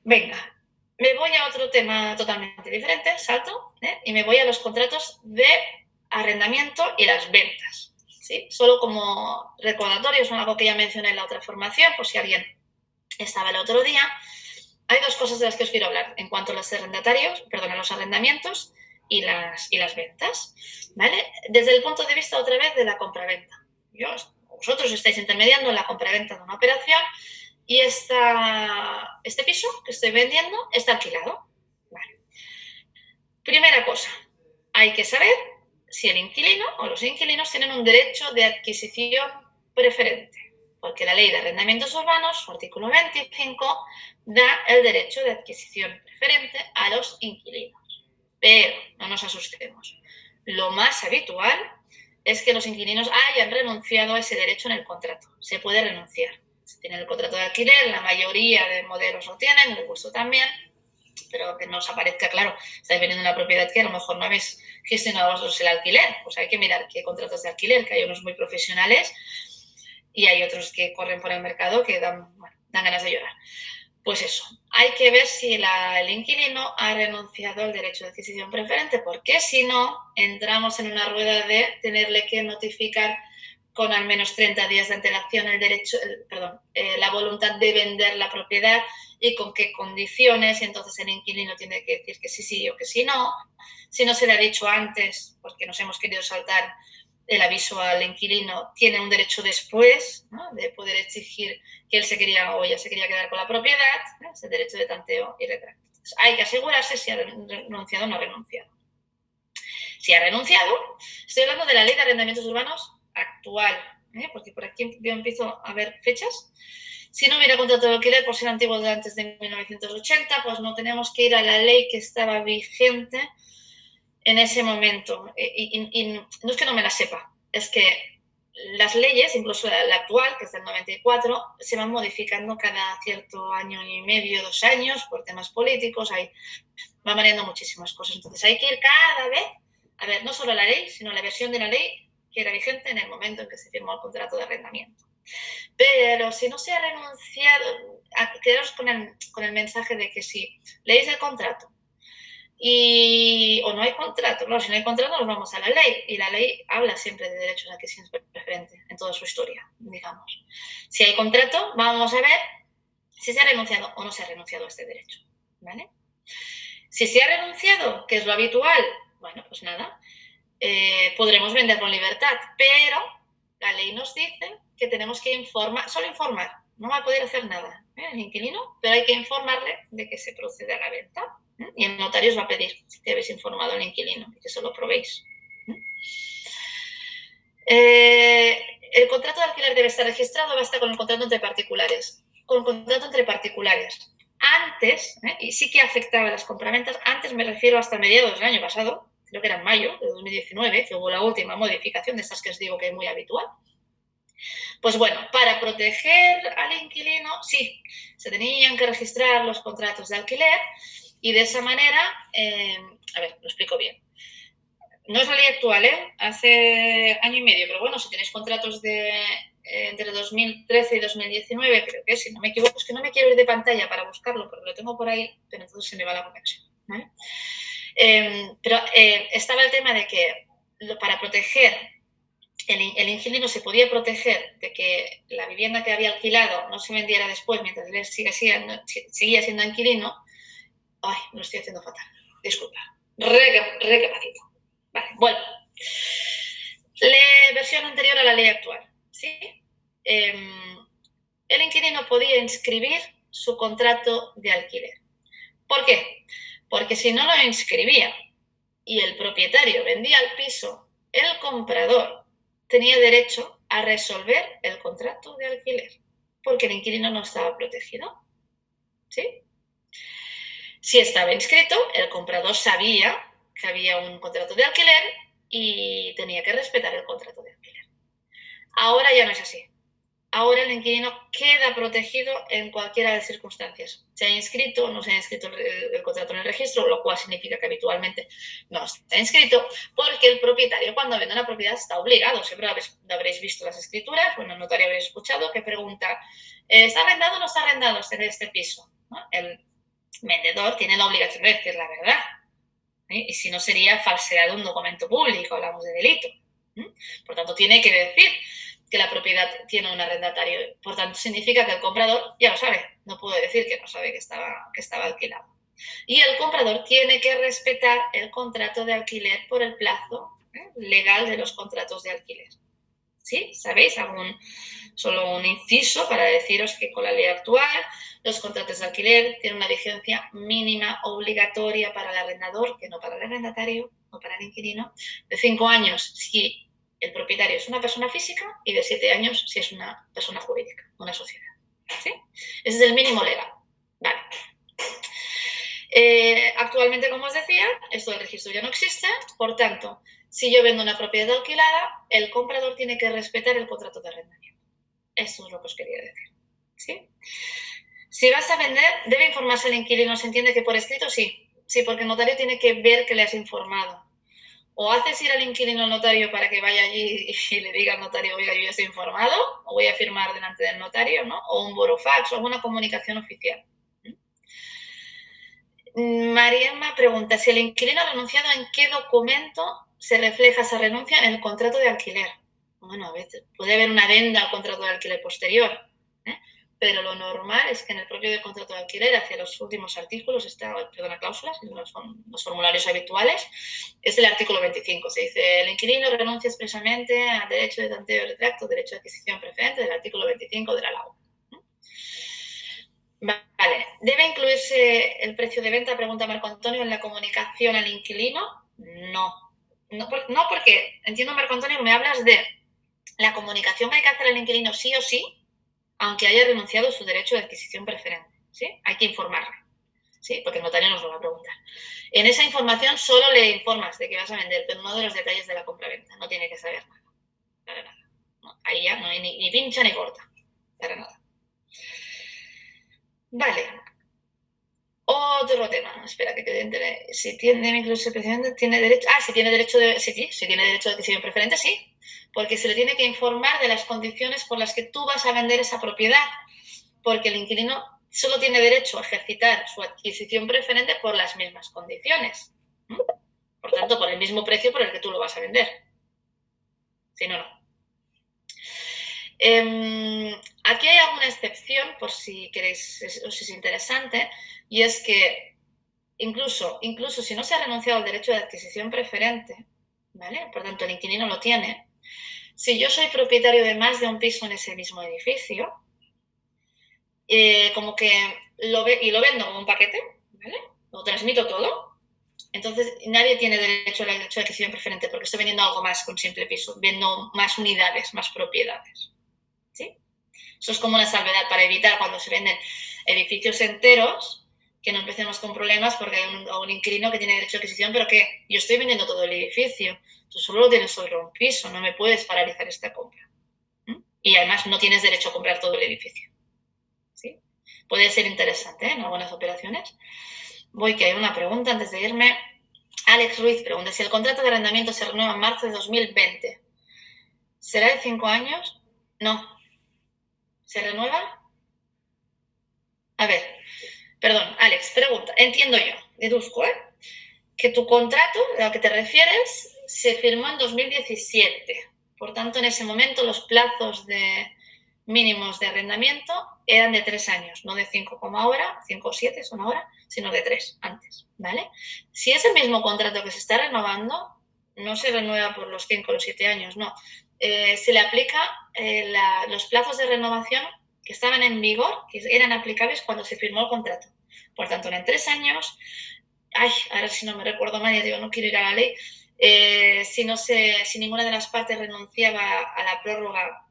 Venga, me voy a otro tema totalmente diferente, salto, y me voy a los contratos de arrendamiento y las ventas. ¿Sí? Solo como recordatorio, es algo que ya mencioné en la otra formación, por si alguien estaba el otro día. Hay dos cosas de las que os quiero hablar en cuanto a los arrendamientos y las ventas. ¿Vale? Desde el punto de vista, otra vez, de la compraventa. Vosotros estáis intermediando en la compraventa de una operación y este piso que estoy vendiendo está alquilado. Vale. Primera cosa, hay que saber si el inquilino o los inquilinos tienen un derecho de adquisición preferente, porque la Ley de Arrendamientos Urbanos, su artículo 25, da el derecho de adquisición preferente a los inquilinos. Pero no nos asustemos. Lo más habitual es que los inquilinos hayan renunciado a ese derecho en el contrato. Se puede renunciar. Si tienen el contrato de alquiler, la mayoría de modelos lo tienen, el vuestro también, pero que no os aparezca, claro, estáis vendiendo una propiedad que a lo mejor no habéis gestionado vosotros el alquiler. Pues hay que mirar qué contratos de alquiler, que hay unos muy profesionales y hay otros que corren por el mercado que dan ganas de llorar. Pues eso, hay que ver si el inquilino ha renunciado al derecho de adquisición preferente, porque si no, entramos en una rueda de tenerle que notificar con al menos 30 días de antelación la voluntad de vender la propiedad y con qué condiciones, y entonces el inquilino tiene que decir que sí o que sí no. Si no se le ha dicho antes, porque nos hemos querido saltar el aviso al inquilino, tiene un derecho después, ¿no?, de poder exigir que él se quería o ella se quería quedar con la propiedad, ¿no?, ese derecho de tanteo y retracto. Entonces, hay que asegurarse si ha renunciado o no ha renunciado. Si ha renunciado, estoy hablando de la Ley de Arrendamientos Urbanos actual, porque por aquí yo empiezo a ver fechas. Si no hubiera contrato de alquiler por ser antiguo de antes de 1980, pues no tenemos que ir a la ley que estaba vigente en ese momento. Y no es que no me la sepa, es que las leyes, incluso la actual, que es del 94, se van modificando cada cierto año y medio, 2 años, por temas políticos, van variando muchísimas cosas. Entonces hay que ir cada vez a ver no solo la ley, sino la versión de la ley que era vigente en el momento en que se firmó el contrato de arrendamiento. Pero si no se ha renunciado, quedaros con el mensaje de que si leéis el contrato o no hay contrato, claro, si no hay contrato nos vamos a la ley, y la ley habla siempre de derechos de adquisición preferente en toda su historia, digamos. Si hay contrato, vamos a ver si se ha renunciado o no se ha renunciado a este derecho, ¿vale? Si se ha renunciado, que es lo habitual, bueno, pues nada, podremos venderlo en libertad, pero la ley nos dice que tenemos que informar, solo informar, no va a poder hacer nada el inquilino, pero hay que informarle de que se procede a la venta, y el notario os va a pedir que habéis informado al inquilino y que se lo probéis. El contrato de alquiler debe estar registrado, basta con el contrato entre particulares. Con el contrato entre particulares. Antes, y sí que afectaba a las compraventas, antes me refiero hasta mediados del año pasado, creo que era en mayo de 2019, que hubo la última modificación de estas que os digo que es muy habitual. Pues bueno, para proteger al inquilino, sí, se tenían que registrar los contratos de alquiler y de esa manera, a ver, lo explico bien. No es la ley actual, hace año y medio, pero bueno, si tenéis contratos entre 2013 y 2019, creo que si no me equivoco, es que no me quiero ir de pantalla para buscarlo, porque lo tengo por ahí, pero entonces se me va la conexión, ¿vale? Pero estaba el tema de que para proteger, el inquilino se podía proteger de que la vivienda que había alquilado no se vendiera después mientras él seguía siendo inquilino. Ay, me lo estoy haciendo fatal, disculpa, recapacito. Vale, bueno. La versión anterior a la ley actual, ¿sí? El inquilino podía inscribir su contrato de alquiler. ¿Por qué? Porque si no lo inscribía y el propietario vendía el piso, el comprador tenía derecho a resolver el contrato de alquiler, porque el inquilino no estaba protegido, ¿sí? Si estaba inscrito, el comprador sabía que había un contrato de alquiler y tenía que respetar el contrato de alquiler. Ahora ya no es así. Ahora el inquilino queda protegido en cualquiera de las circunstancias. Se ha inscrito o no se ha inscrito el contrato en el registro, lo cual significa que habitualmente no está inscrito, porque el propietario cuando vende una propiedad está obligado. Siempre habréis visto las escrituras, bueno, el notario habréis escuchado que pregunta, ¿está arrendado o no está arrendado este piso? ¿No? El vendedor tiene la obligación de decir la verdad. Y si no sería falsedad de un documento público, hablamos de delito. Por tanto, tiene que decir que la propiedad tiene un arrendatario. Por tanto, significa que el comprador ya lo sabe. No puede decir que no sabe que estaba alquilado. Y el comprador tiene que respetar el contrato de alquiler por el plazo legal de los contratos de alquiler. ¿Sí? ¿Sabéis? Solo un inciso para deciros que con la ley actual los contratos de alquiler tienen una vigencia mínima obligatoria para el arrendador, que no para el arrendatario o para el inquilino, de 5 años si el propietario es una persona física y de 7 años si es una persona jurídica, una sociedad. ¿Sí? Ese es el mínimo legal. Vale. Actualmente, como os decía, esto del registro ya no existe, por tanto, si yo vendo una propiedad alquilada, el comprador tiene que respetar el contrato de arrendamiento. Eso es lo que os quería decir. ¿Sí? Si vas a vender, debe informarse el inquilino. ¿Se entiende que por escrito? Sí. Sí, porque el notario tiene que ver que le has informado. O haces ir al inquilino al notario para que vaya allí y le diga al notario, oiga, yo ya estoy informado, o voy a firmar delante del notario, ¿no? O un burofax o alguna comunicación oficial. Mariemma pregunta, si el inquilino ha renunciado, ¿en qué documento se refleja esa renuncia en el contrato de alquiler? Bueno, a veces puede haber una adenda al contrato de alquiler posterior, pero lo normal es que en el propio contrato de alquiler, hacia los últimos artículos, cláusulas, los formularios habituales, es el artículo 25. Se dice, el inquilino renuncia expresamente al derecho de tanteo y retracto, derecho de adquisición preferente del artículo 25 de la LAU. Vale, ¿debe incluirse el precio de venta, pregunta Marco Antonio, en la comunicación al inquilino? No, porque entiendo, Marco Antonio, me hablas de la comunicación que hay que hacer al inquilino sí o sí, aunque haya renunciado a su derecho de adquisición preferente, ¿sí? Hay que informarle, ¿sí? Porque el notario nos lo va a preguntar. En esa información solo le informas de que vas a vender, pero no de los detalles de la compra-venta. No tiene que saber nada. Para nada. No, ahí ya no hay ni pincha ni corta. Para nada. Vale. Otro tema. Espera que quede. Si tiene incluso tiene derecho. Si tiene derecho de. Sí, tiene derecho de adquisición preferente, sí. Porque se le tiene que informar de las condiciones por las que tú vas a vender esa propiedad. Porque el inquilino solo tiene derecho a ejercitar su adquisición preferente por las mismas condiciones. Por tanto, por el mismo precio por el que tú lo vas a vender. Si no, no. Aquí hay alguna excepción, por si queréis, o si es interesante, y es que incluso si no se ha renunciado al derecho de adquisición preferente, ¿vale? Por tanto, el inquilino lo tiene. Si yo soy propietario de más de un piso en ese mismo edificio, como que lo vendo como un paquete, ¿vale? Lo transmito todo. Entonces, nadie tiene derecho al derecho de adquisición preferente porque estoy vendiendo algo más que un simple piso, vendo más unidades, más propiedades. ¿Sí? Eso es como una salvedad para evitar cuando se venden edificios enteros que no empecemos con problemas porque hay un inquilino que tiene derecho de adquisición, pero que yo estoy vendiendo todo el edificio, tú solo lo tienes sobre un piso, no me puedes paralizar esta compra. Y además no tienes derecho a comprar todo el edificio. ¿Sí? Puede ser interesante, en algunas operaciones. Voy, que hay una pregunta antes de irme. Alex Ruiz pregunta si el contrato de arrendamiento se renueva en marzo de 2020. ¿Será de 5 años? No. ¿Se renueva? A ver, perdón, Alex, pregunta. Entiendo yo, deduzco, que tu contrato, a lo que te refieres, se firmó en 2017. Por tanto, en ese momento los plazos mínimos de arrendamiento eran de 3 años, no de 5 como ahora, 5 o 7 son ahora, sino de 3 antes, ¿vale? Si es el mismo contrato que se está renovando, no se renueva por los 5 o los 7 años, no. Se le aplica los plazos de renovación que estaban en vigor, que eran aplicables cuando se firmó el contrato. Por tanto, eran 3 años. Ahora si no me recuerdo mal, ya digo, no quiero ir a la ley. Si ninguna de las partes renunciaba a la prórroga,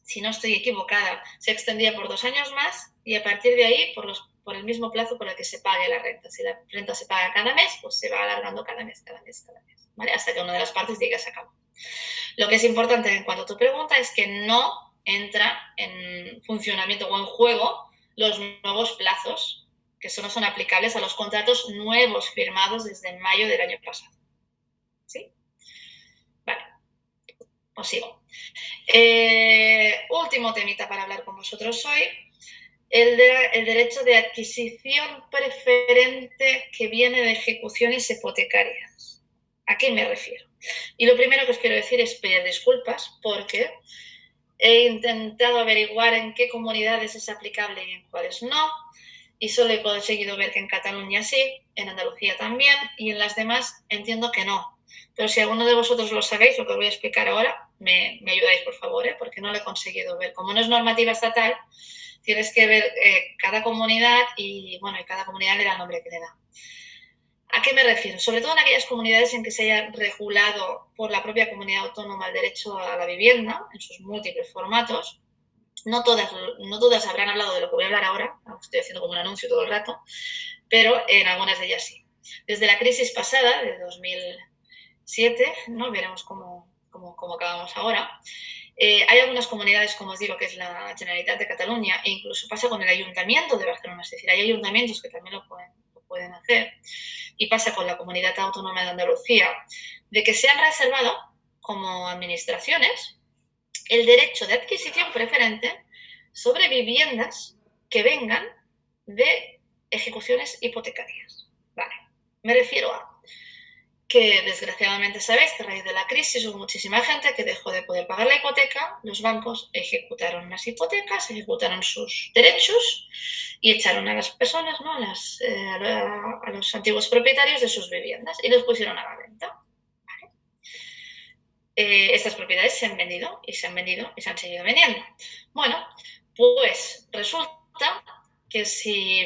si no estoy equivocada, se extendía por 2 años más y a partir de ahí por el mismo plazo por el que se pague la renta. Si la renta se paga cada mes, pues se va alargando cada mes, ¿vale? Hasta que una de las partes diga se acabó. Lo que es importante en cuanto a tu pregunta es que no entra en funcionamiento o en juego los nuevos plazos que solo son aplicables a los contratos nuevos firmados desde mayo del año pasado. ¿Sí? Vale. Os sigo. Último temita para hablar con vosotros hoy. El derecho de adquisición preferente que viene de ejecuciones hipotecarias. ¿A qué me refiero? Y lo primero que os quiero decir es pedir disculpas porque he intentado averiguar en qué comunidades es aplicable y en cuáles no, y solo he conseguido ver que en Cataluña sí, en Andalucía también, y en las demás entiendo que no. Pero si alguno de vosotros lo sabéis, lo que os voy a explicar ahora, me ayudáis, por favor, porque no lo he conseguido ver. Como no es normativa estatal, tienes que ver cada comunidad y cada comunidad le da el nombre que le da. ¿A qué me refiero? Sobre todo en aquellas comunidades en que se haya regulado por la propia comunidad autónoma el derecho a la vivienda, en sus múltiples formatos. No todas habrán hablado de lo que voy a hablar ahora, estoy haciendo como un anuncio todo el rato, pero en algunas de ellas sí. Desde la crisis pasada, de 2007, ¿no? Veremos cómo acabamos ahora. Hay algunas comunidades, como os digo, que es la Generalitat de Cataluña, e incluso pasa con el Ayuntamiento de Barcelona, es decir, hay ayuntamientos que también lo pueden hacer, y pasa con la Comunidad Autónoma de Andalucía, de que se han reservado como administraciones el derecho de adquisición preferente sobre viviendas que vengan de ejecuciones hipotecarias. Vale, me refiero a que desgraciadamente sabéis que a raíz de la crisis hubo muchísima gente que dejó de poder pagar la hipoteca, los bancos ejecutaron las hipotecas, ejecutaron sus derechos y echaron a las personas, ¿no? a los antiguos propietarios de sus viviendas y los pusieron a la venta. ¿Vale? Estas propiedades se han vendido y se han seguido vendiendo. Bueno, pues resulta que si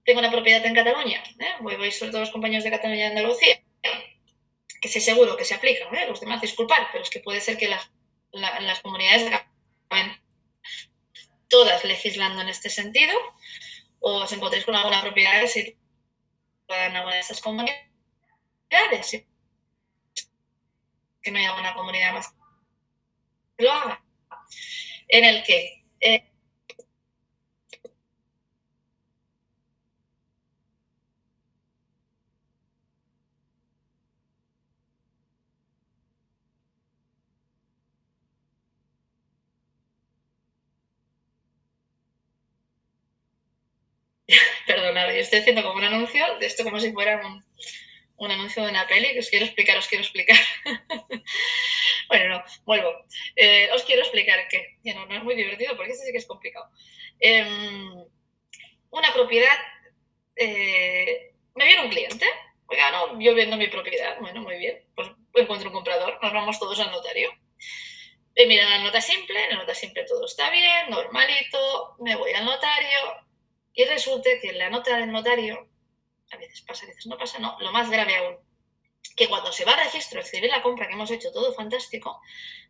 tengo una propiedad en Cataluña, voy sobre todo los compañeros de Cataluña y de Andalucía, que sé seguro que se aplican, los demás disculpar, pero es que puede ser que las comunidades acaben todas legislando en este sentido, o os encontréis con alguna propiedad que se en alguna de estas comunidades que no hay alguna comunidad más que lo haga, en el que perdonad, yo estoy haciendo como un anuncio de esto como si fuera un anuncio de una peli que os quiero explicar. Bueno, no, vuelvo. Os quiero explicar que no es muy divertido porque este sí que es complicado. Una propiedad, me viene un cliente, oiga, no, yo vendo mi propiedad, bueno, muy bien, pues encuentro un comprador, nos vamos todos al notario. Mira la nota simple, en la nota simple todo está bien, normalito, me voy al notario y resulta que en la nota del notario, a veces pasa, a veces no pasa, no, lo más grave aún, que cuando se va al registro, escribir la compra que hemos hecho, todo fantástico,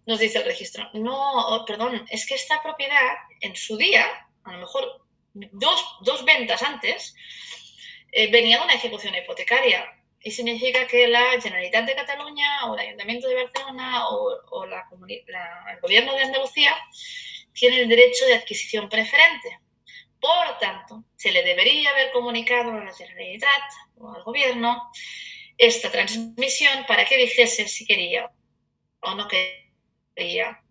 nos dice el registro, no, perdón, es que esta propiedad en su día, a lo mejor dos ventas antes, venía de una ejecución hipotecaria. Y significa que la Generalitat de Cataluña o el Ayuntamiento de Barcelona o el Gobierno de Andalucía tiene el derecho de adquisición preferente. Por tanto, se le debería haber comunicado a la Generalitat o al Gobierno esta transmisión para que dijese si quería o no quería.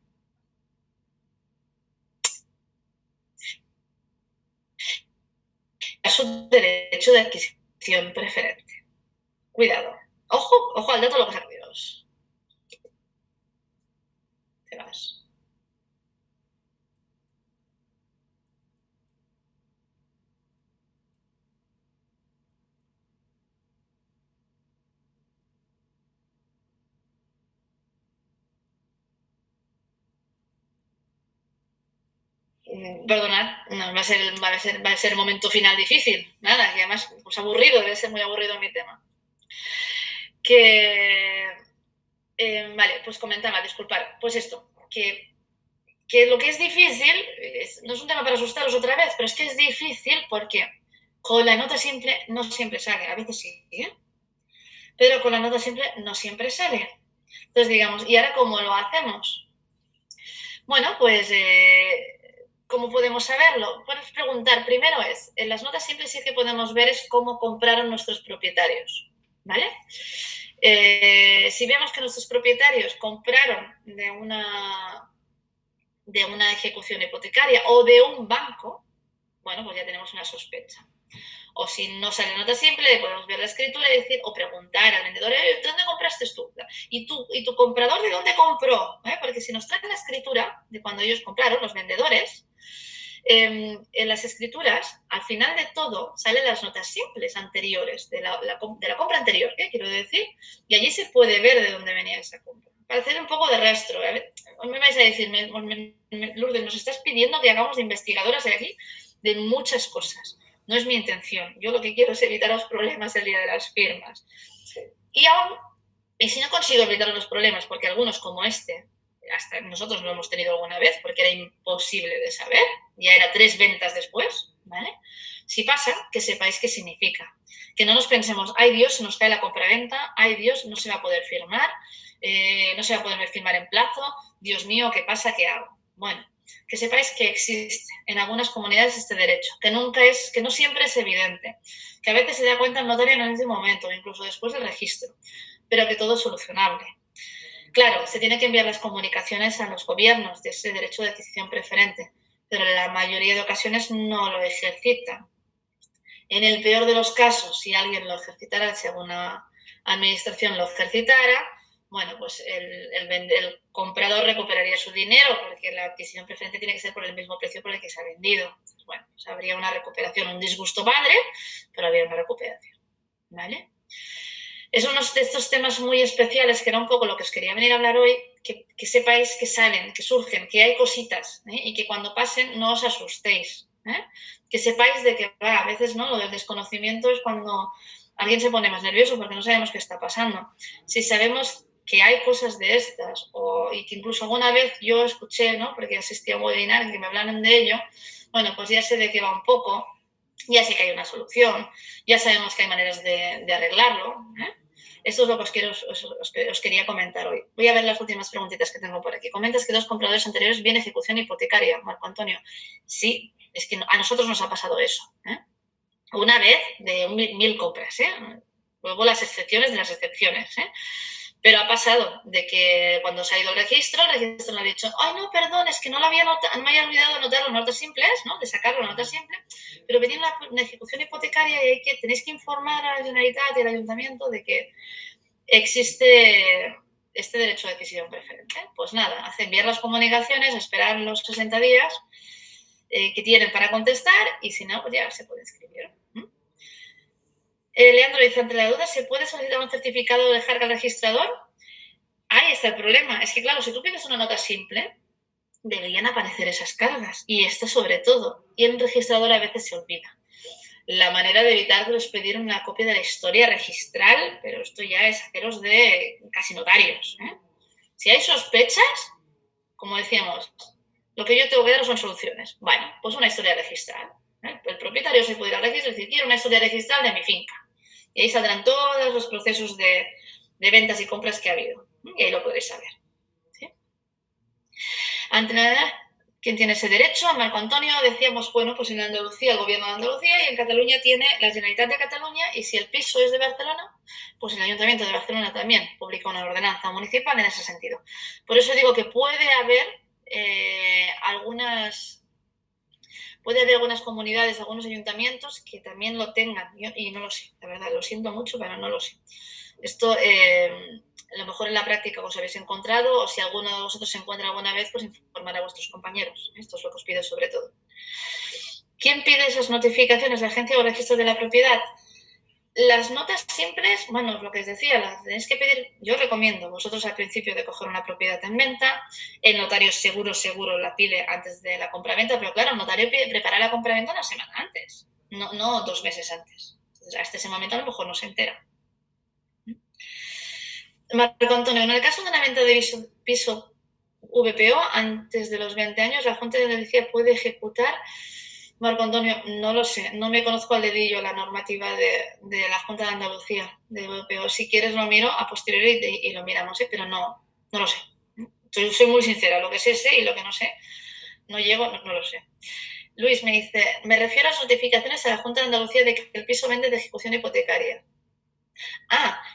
A su derecho de adquisición preferente. Cuidado. Ojo al dato de los árbitros. Te vas. Perdonad, no, va a ser el momento final difícil. Nada, que además pues aburrido, debe ser muy aburrido mi tema. Vale, pues comentaba, disculpar, pues esto, que lo que es difícil, no es un tema para asustaros otra vez, pero es que es difícil porque con la nota simple no siempre sale, a veces sí, ¿eh? Pero con la nota simple no siempre sale. Entonces, digamos, ¿y ahora cómo lo hacemos? Bueno, pues, ¿cómo podemos saberlo? Puedes preguntar, primero en las notas simples sí que podemos ver es cómo compraron nuestros propietarios, ¿vale? Si vemos que nuestros propietarios compraron de una ejecución hipotecaria o de un banco, bueno, pues ya tenemos una sospecha. O si no sale nota simple, podemos ver la escritura y decir, o preguntar al vendedor, ¿de dónde compraste tú? ¿Y tu comprador de dónde compró? Porque si nos traen la escritura de cuando ellos compraron, los vendedores, en las escrituras, al final de todo, salen las notas simples anteriores, de la compra anterior, quiero decir, y allí se puede ver de dónde venía esa compra. Para hacer un poco de rastro. Me vais a decir, Lourdes, nos estás pidiendo que hagamos de investigadoras aquí de muchas cosas. No es mi intención. Yo lo que quiero es evitar los problemas el día de las firmas. Y si no consigo evitar los problemas, porque algunos como este, hasta nosotros lo hemos tenido alguna vez, porque era imposible de saber, ya era 3 ventas después, ¿vale? Si pasa, que sepáis qué significa. Que no nos pensemos, ay Dios, se nos cae la compraventa, ay Dios, no se va a poder firmar, no se va a poder firmar en plazo, Dios mío, ¿qué pasa? ¿Qué hago? Bueno, que sepáis que existe en algunas comunidades este derecho, que no siempre es evidente, que a veces se da cuenta el notario en ese momento, incluso después del registro, pero que todo es solucionable. Claro, se tienen que enviar las comunicaciones a los gobiernos de ese derecho de adquisición preferente, pero en la mayoría de ocasiones no lo ejercitan. En el peor de los casos, si alguien lo ejercitara, si alguna administración lo ejercitara, bueno, pues el comprador recuperaría su dinero porque la adquisición preferente tiene que ser por el mismo precio por el que se ha vendido. Entonces, bueno, pues habría una recuperación, un disgusto padre, pero habría una recuperación, ¿vale? Es uno de estos temas muy especiales que era un poco lo que os quería venir a hablar hoy, que sepáis que salen, que surgen, que hay cositas, y que cuando pasen no os asustéis. Que sepáis de que a veces no, lo del desconocimiento es cuando alguien se pone más nervioso porque no sabemos qué está pasando. Si sabemos que hay cosas de estas y que incluso alguna vez yo escuché, ¿no? Porque asistí a un webinar en que me hablaron de ello, bueno, pues ya sé de qué va un poco, ya sé que hay una solución, ya sabemos que hay maneras de arreglarlo. Esto es lo que os quería comentar hoy. Voy a ver las últimas preguntitas que tengo por aquí. Comentas que 2 compradores anteriores viene ejecución hipotecaria, Marco Antonio. Sí, es que a nosotros nos ha pasado eso. Una vez de 1000 compras. Luego las excepciones de las excepciones. Pero ha pasado de que cuando se ha ido el registro le ha dicho, ay, no, perdón, es que no me había olvidado anotar las notas simples, ¿no? De sacar la nota simple, pero venía una ejecución hipotecaria y tenéis que informar a la Generalitat y al Ayuntamiento de que existe este derecho de adquisición preferente. Pues nada, enviar las comunicaciones, esperar los 60 días que tienen para contestar y si no, pues ya se puede escribir. Leandro dice, ante la duda, ¿se puede solicitar un certificado de carga al registrador? Ahí está el problema. Es que, claro, si tú pides una nota simple, deberían aparecer esas cargas. Y esto sobre todo. Y el registrador a veces se olvida. La manera de evitarlo es pedir una copia de la historia registral, pero esto ya es haceros de casi notarios. Si hay sospechas, como decíamos, lo que yo tengo que dar son soluciones. Bueno, pues una historia registral. El propietario se puede ir al registro y decir, quiero una historia registral de mi finca. Y ahí saldrán todos los procesos de ventas y compras que ha habido. Y ahí lo podréis saber. ¿Sí? Ante nada, ¿quién tiene ese derecho? Marco Antonio, decíamos, bueno, pues en Andalucía, el gobierno de Andalucía, y en Cataluña tiene la Generalitat de Cataluña, y si el piso es de Barcelona, pues el Ayuntamiento de Barcelona también publica una ordenanza municipal en ese sentido. Por eso digo que puede haber algunas comunidades, algunos ayuntamientos que también lo tengan, y no lo sé, la verdad, lo siento mucho, pero no lo sé. Esto, a lo mejor en la práctica os habéis encontrado, o si alguno de vosotros se encuentra alguna vez, pues informar a vuestros compañeros. Esto es lo que os pido sobre todo. ¿Quién pide esas notificaciones? ¿La agencia o el registro de la propiedad? Las notas simples, bueno, lo que os decía, las tenéis que pedir, yo recomiendo, vosotros al principio de coger una propiedad en venta, el notario seguro la pide antes de la compraventa, pero claro, el notario prepara la compraventa una semana antes, no 2 meses antes. Entonces, hasta ese momento a lo mejor no se entera. Marco Antonio, en el caso de una venta de piso VPO antes de los 20 años, ¿la Junta de Andalucía puede ejecutar? Marco Antonio, no lo sé, no me conozco al dedillo la normativa de la Junta de Andalucía de VPO. Si quieres lo miro a posteriori y lo miramos, pero no lo sé. Soy muy sincera, lo que sé y lo que no sé, no llego, no lo sé. Luis me dice, me refiero a las notificaciones a la Junta de Andalucía de que el piso vende de ejecución hipotecaria.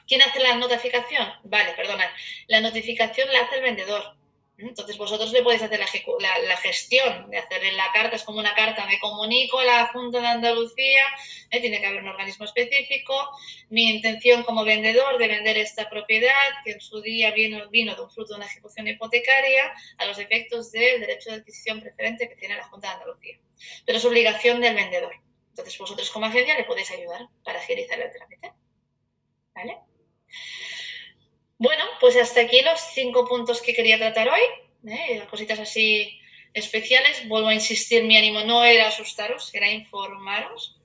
¿Quién hace la notificación? Vale, perdona. La notificación la hace el vendedor. Entonces vosotros le podéis hacer la gestión de hacerle la carta, es como una carta, me comunico a la Junta de Andalucía, tiene que haber un organismo específico, mi intención como vendedor de vender esta propiedad, que en su día vino de un fruto de una ejecución hipotecaria, a los efectos del derecho de adquisición preferente que tiene la Junta de Andalucía. Pero es obligación del vendedor. Entonces vosotros como agencia le podéis ayudar para agilizar el trámite. ¿Vale? Bueno, pues hasta aquí los 5 puntos que quería tratar hoy, cositas así especiales. Vuelvo a insistir, mi ánimo no era asustaros, era informaros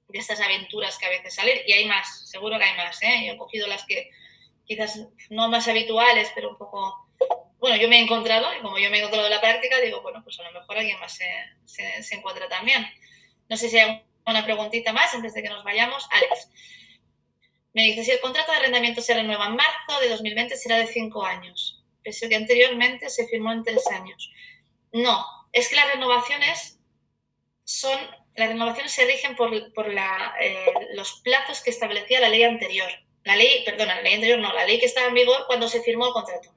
de estas aventuras que a veces salen, y hay más, seguro que hay más. Yo he cogido las que quizás no más habituales, pero un poco, bueno, yo me he encontrado, y como yo me he encontrado en la práctica, digo, bueno, pues a lo mejor alguien más se encuentra también. No sé si hay una preguntita más antes de que nos vayamos. Alex me dice, si el contrato de arrendamiento se renueva en marzo de 2020, será de 5 años, pese a que anteriormente se firmó en 3 años. No, es que las renovaciones se rigen por los plazos que establecía la ley anterior. La ley que estaba en vigor cuando se firmó el contrato.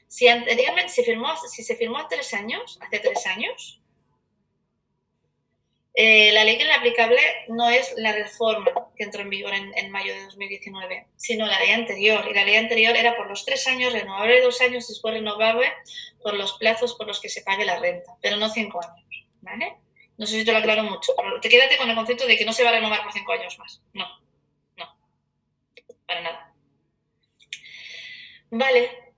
Si anteriormente se firmó en 3 años, hace 3 años, la ley que es la aplicable no es la reforma que entró en vigor en mayo de 2019, sino la ley anterior. Y la ley anterior era por los 3 años, renovable 2 años, después renovable por los plazos por los que se pague la renta, pero no 5 años. ¿Vale? No sé si te lo aclaro mucho, pero quédate con el concepto de que no se va a renovar por 5 años más. No, para nada. Vale.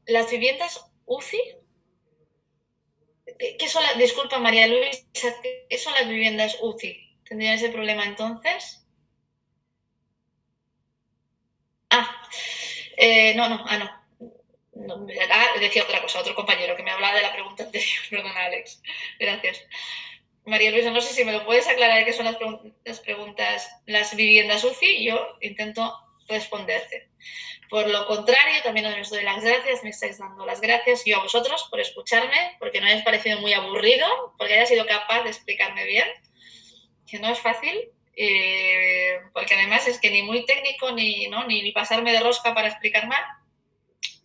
Las viviendas UCI. ¿Qué son disculpa, María Luisa, ¿qué son las viviendas UCI? ¿Tendrían ese problema entonces? No. Decía otra cosa, otro compañero que me hablaba de la pregunta anterior. Perdona, Alex. Gracias. María Luisa, no sé si me lo puedes aclarar qué son las preguntas, las viviendas UCI, yo intento responderte. Por lo contrario, también os doy las gracias, me estáis dando las gracias yo a vosotros por escucharme, porque no hayas parecido muy aburrido, porque hayas sido capaz de explicarme bien, que no es fácil, porque además es que ni muy técnico ni pasarme de rosca para explicar mal.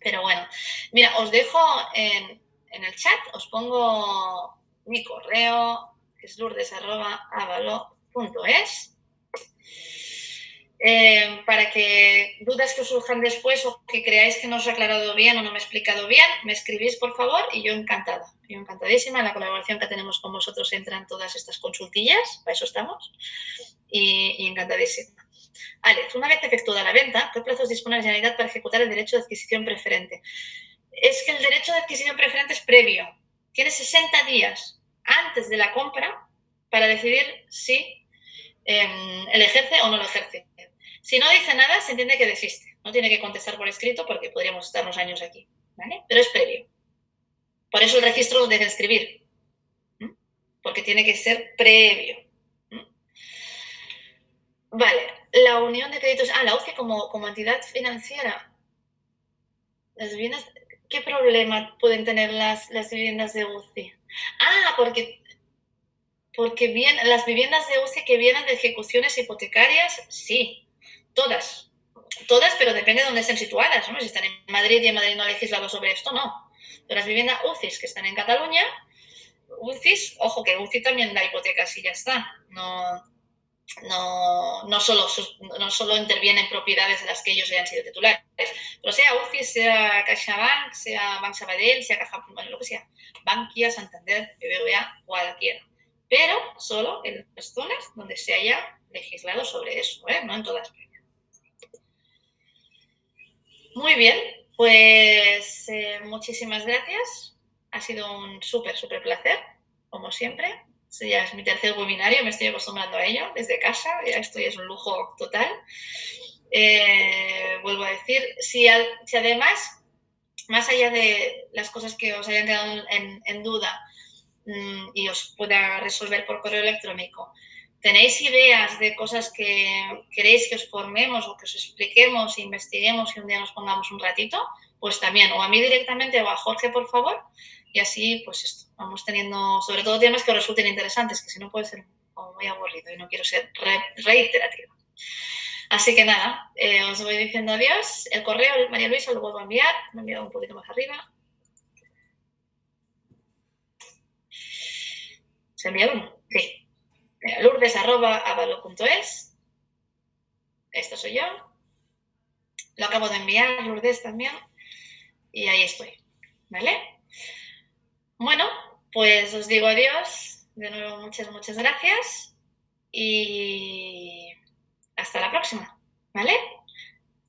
Pero bueno, mira, os dejo en el chat, os pongo mi correo, que es lourdes@avalo.es. Para que dudas que os surjan después o que creáis que no os he aclarado bien o no me he explicado bien, me escribís por favor y yo encantada, yo encantadísima. En la colaboración que tenemos con vosotros entran todas estas consultillas, para eso estamos, y encantadísima. Alex, una vez efectuada la venta, ¿qué plazos dispone la Generalitat para ejecutar el derecho de adquisición preferente? Es que el derecho de adquisición preferente es previo. Tiene 60 días antes de la compra para decidir si el ejerce o no lo ejerce. Si no dice nada, se entiende que desiste. No tiene que contestar por escrito porque podríamos estarnos años aquí, ¿vale? Pero es previo. Por eso el registro lo debe escribir, porque tiene que ser previo. Vale, la unión de créditos... la UCI como entidad financiera. Las viviendas... ¿Qué problema pueden tener las viviendas de UCI? Porque las viviendas de UCI que vienen de ejecuciones hipotecarias, sí, todas, pero depende de dónde estén situadas, ¿no? Si están en Madrid y en Madrid no ha legislado sobre esto, no. Pero las viviendas UCIs que están en Cataluña, UCIs, ojo que UCI también da hipotecas y ya está, no solo intervienen propiedades de las que ellos hayan sido titulares, pero sea UCI, sea CaixaBank, sea Banc Sabadell, sea Caja, bueno, lo que sea, Bankia, Santander, BBVA, cualquiera, pero solo en las zonas donde se haya legislado sobre eso, no en todas. Muy bien, pues muchísimas gracias, ha sido un súper placer, como siempre. Ya es mi tercer webinario, me estoy acostumbrando a ello desde casa, ya esto ya es un lujo total. Vuelvo a decir, si además, más allá de las cosas que os hayan quedado en duda y os pueda resolver por correo electrónico, tenéis ideas de cosas que queréis que os formemos o que os expliquemos, investiguemos y un día nos pongamos un ratito, pues también, o a mí directamente o a Jorge, por favor, y así, pues esto, vamos teniendo, sobre todo temas que os resulten interesantes, que si no puede ser como muy aburrido y no quiero ser reiterativa. Así que nada, os voy diciendo adiós. El correo, María Luisa, lo vuelvo a enviar, me he enviado un poquito más arriba. ¿Se ha enviado uno? Sí. Lourdes@avalo.es. Esto soy yo. Lo acabo de enviar, Lourdes también. Y ahí estoy, ¿vale? Bueno, pues os digo adiós. De nuevo, muchas gracias. Y hasta la próxima, ¿vale?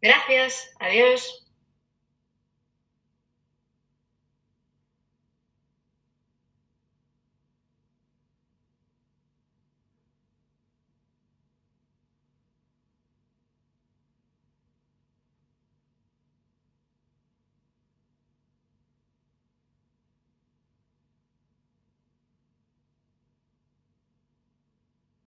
Gracias, adiós.